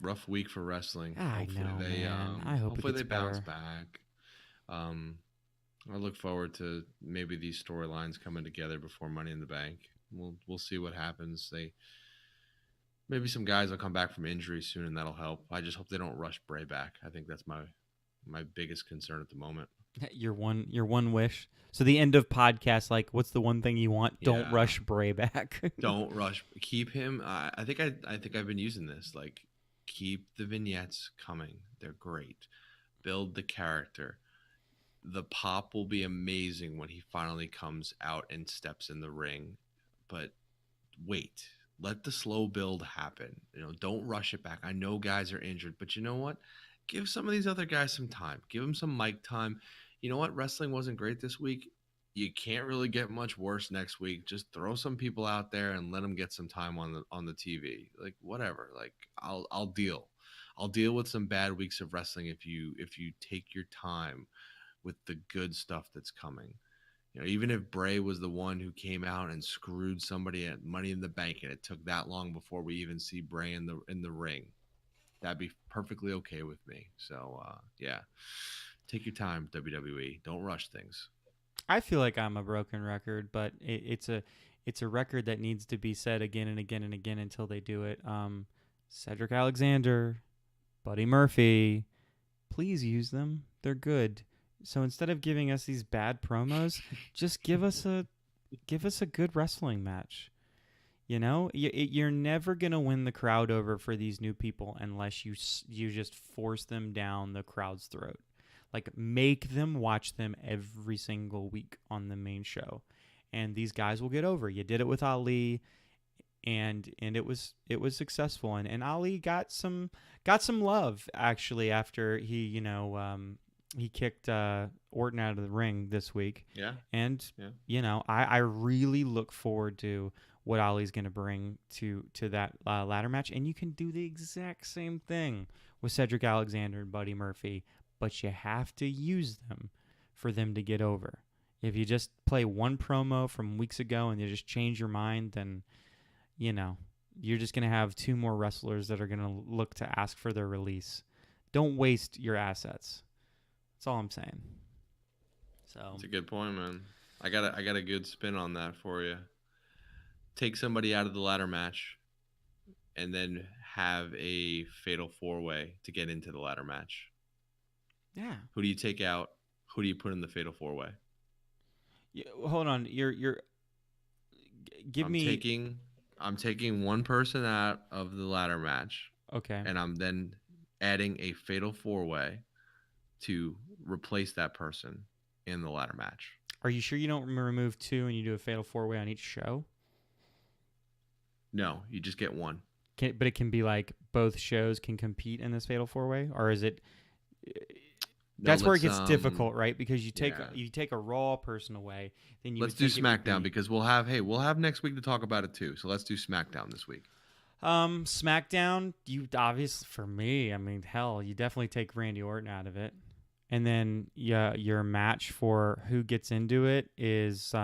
Rough week for wrestling. Hopefully they bounce better. back. I look forward to maybe these storylines coming together before Money in the Bank. We'll see what happens. Maybe some guys will come back from injury soon, and that'll help. I just hope they don't rush Bray back. I think that's my biggest concern at the moment. Your one wish. So the end of podcast, like, what's the one thing you want? Don't rush Bray back. Don't rush. Keep him. I think I've been using this. Like, keep the vignettes coming. They're great. Build the character. The pop will be amazing when he finally comes out and steps in the ring. But wait. Let the slow build happen. Don't rush it back. I know guys are injured, but you know what? Give some of these other guys some time. Give them some mic time. You know what? Wrestling wasn't great this week. You can't really get much worse next week. Just throw some people out there and let them get some time on the TV. Like, whatever. Like, I'll deal. I'll deal with some bad weeks of wrestling if you take your time with the good stuff that's coming. Even if Bray was the one who came out and screwed somebody at Money in the Bank, and it took that long before we even see Bray in the ring, that'd be perfectly okay with me. So, take your time, WWE. Don't rush things. I feel like I'm a broken record, but it's a record that needs to be said again and again and again until they do it. Cedric Alexander, Buddy Murphy, please use them. They're good. So instead of giving us these bad promos, just give us a good wrestling match. You're never gonna win the crowd over for these new people unless you just force them down the crowd's throat. Like, make them watch them every single week on the main show, and these guys will get over. You did it with Ali, and it was successful, and Ali got some love actually after he he kicked Orton out of the ring this week. Yeah. And, I really look forward to what Ali's going to bring to that ladder match. And you can do the exact same thing with Cedric Alexander and Buddy Murphy, but you have to use them for them to get over. If you just play one promo from weeks ago and you just change your mind, then, you're just going to have two more wrestlers that are going to look to ask for their release. Don't waste your assets. That's all I'm saying. So it's a good point, man. I got a good spin on that for you. Take somebody out of the ladder match, and then have a fatal 4-way to get into the ladder match. Yeah. Who do you take out? Who do you put in the fatal 4-way? Yeah, hold on. I'm taking one person out of the ladder match. Okay. And I'm then adding a fatal 4-way to replace that person in the ladder match. Are you sure you don't remove two and you do a fatal 4-way on each show? No, you just get one. But it can be like both shows can compete in this fatal 4-way, or is it? No, That's where it let's gets difficult, right? Because yeah. you take a Raw person away, then you Let's would do take it would SmackDown be because we'll have next week to talk about it too. So let's do SmackDown this week. SmackDown. You obviously for me, I mean, hell, you definitely take Randy Orton out of it, and then yeah, your match for who gets into it is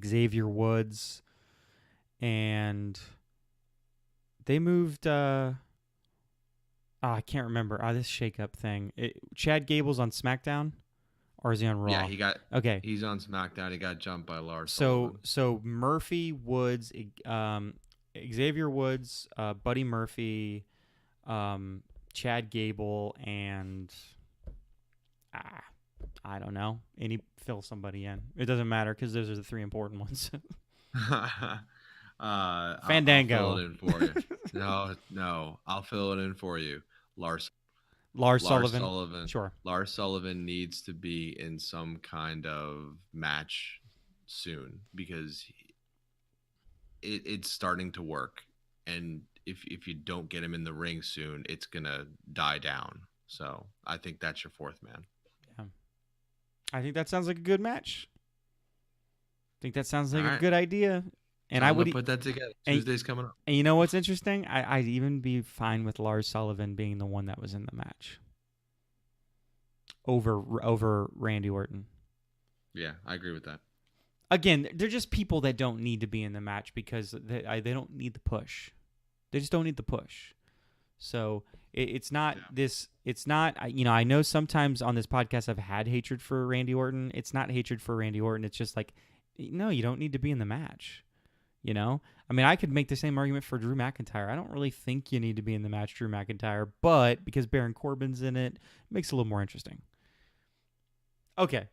Xavier Woods, and they moved. I can't remember. This shake-up thing. Chad Gable's on SmackDown, or is he on Yeah, Raw? Okay, he's on SmackDown. He got jumped by Lars so Sullivan. Murphy Woods, Xavier Woods, Buddy Murphy, um, Chad Gable, and ah, I don't know. Any fill somebody in. It doesn't matter because those are the three important ones. I'll fill Fandango, it in for you. No, I'll fill it in for you. Lars Lars Lars Sullivan. Sullivan. Sure. Lars Sullivan needs to be in some kind of match soon because it's starting to work, and if you don't get him in the ring soon, it's gonna die down. So I think that's your fourth man. Yeah. I think that sounds like a good match. I think that sounds All like a right, good idea. And so I I'm would, gonna put that together. and, Tuesday's coming up. and you know what's interesting? I'd even be fine with Lars Sullivan being the one that was in the match over Randy Orton. Yeah, I agree with that. Again, they're just people that don't need to be in the match because they don't need the push. They just don't need the push. So it's not this. It's not. I know sometimes on this podcast I've had hatred for Randy Orton. It's not hatred for Randy Orton. It's just like, no, you don't need to be in the match. I mean, I could make the same argument for Drew McIntyre. I don't really think you need to be in the match, Drew McIntyre, but because Baron Corbin's in it, it makes it a little more interesting. Okay.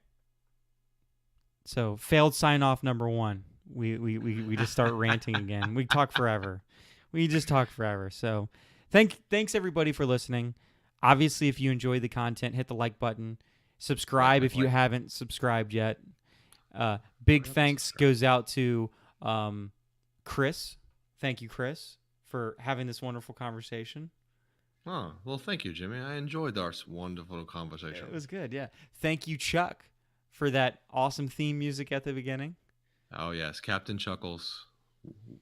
So failed sign off number 1. We just start ranting again. We talk forever. We just talk forever. So thanks everybody for listening. Obviously, if you enjoyed the content, hit the like button. Subscribe if you haven't subscribed yet. Big thanks goes out to Chris. Thank you, Chris, for having this wonderful conversation. Oh, well, thank you, Jimmy. I enjoyed our wonderful conversation. It was good, yeah. Thank you, Chuck, for that awesome theme music at the beginning. Oh, yes. Captain Chuckles.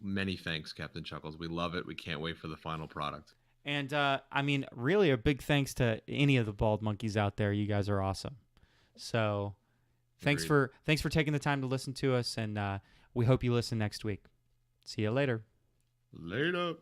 Many thanks, Captain Chuckles. We love it. We can't wait for the final product. And, I mean, really a big thanks to any of the bald monkeys out there. You guys are awesome. So thanks for taking the time to listen to us, and we hope you listen next week. See you later. Later.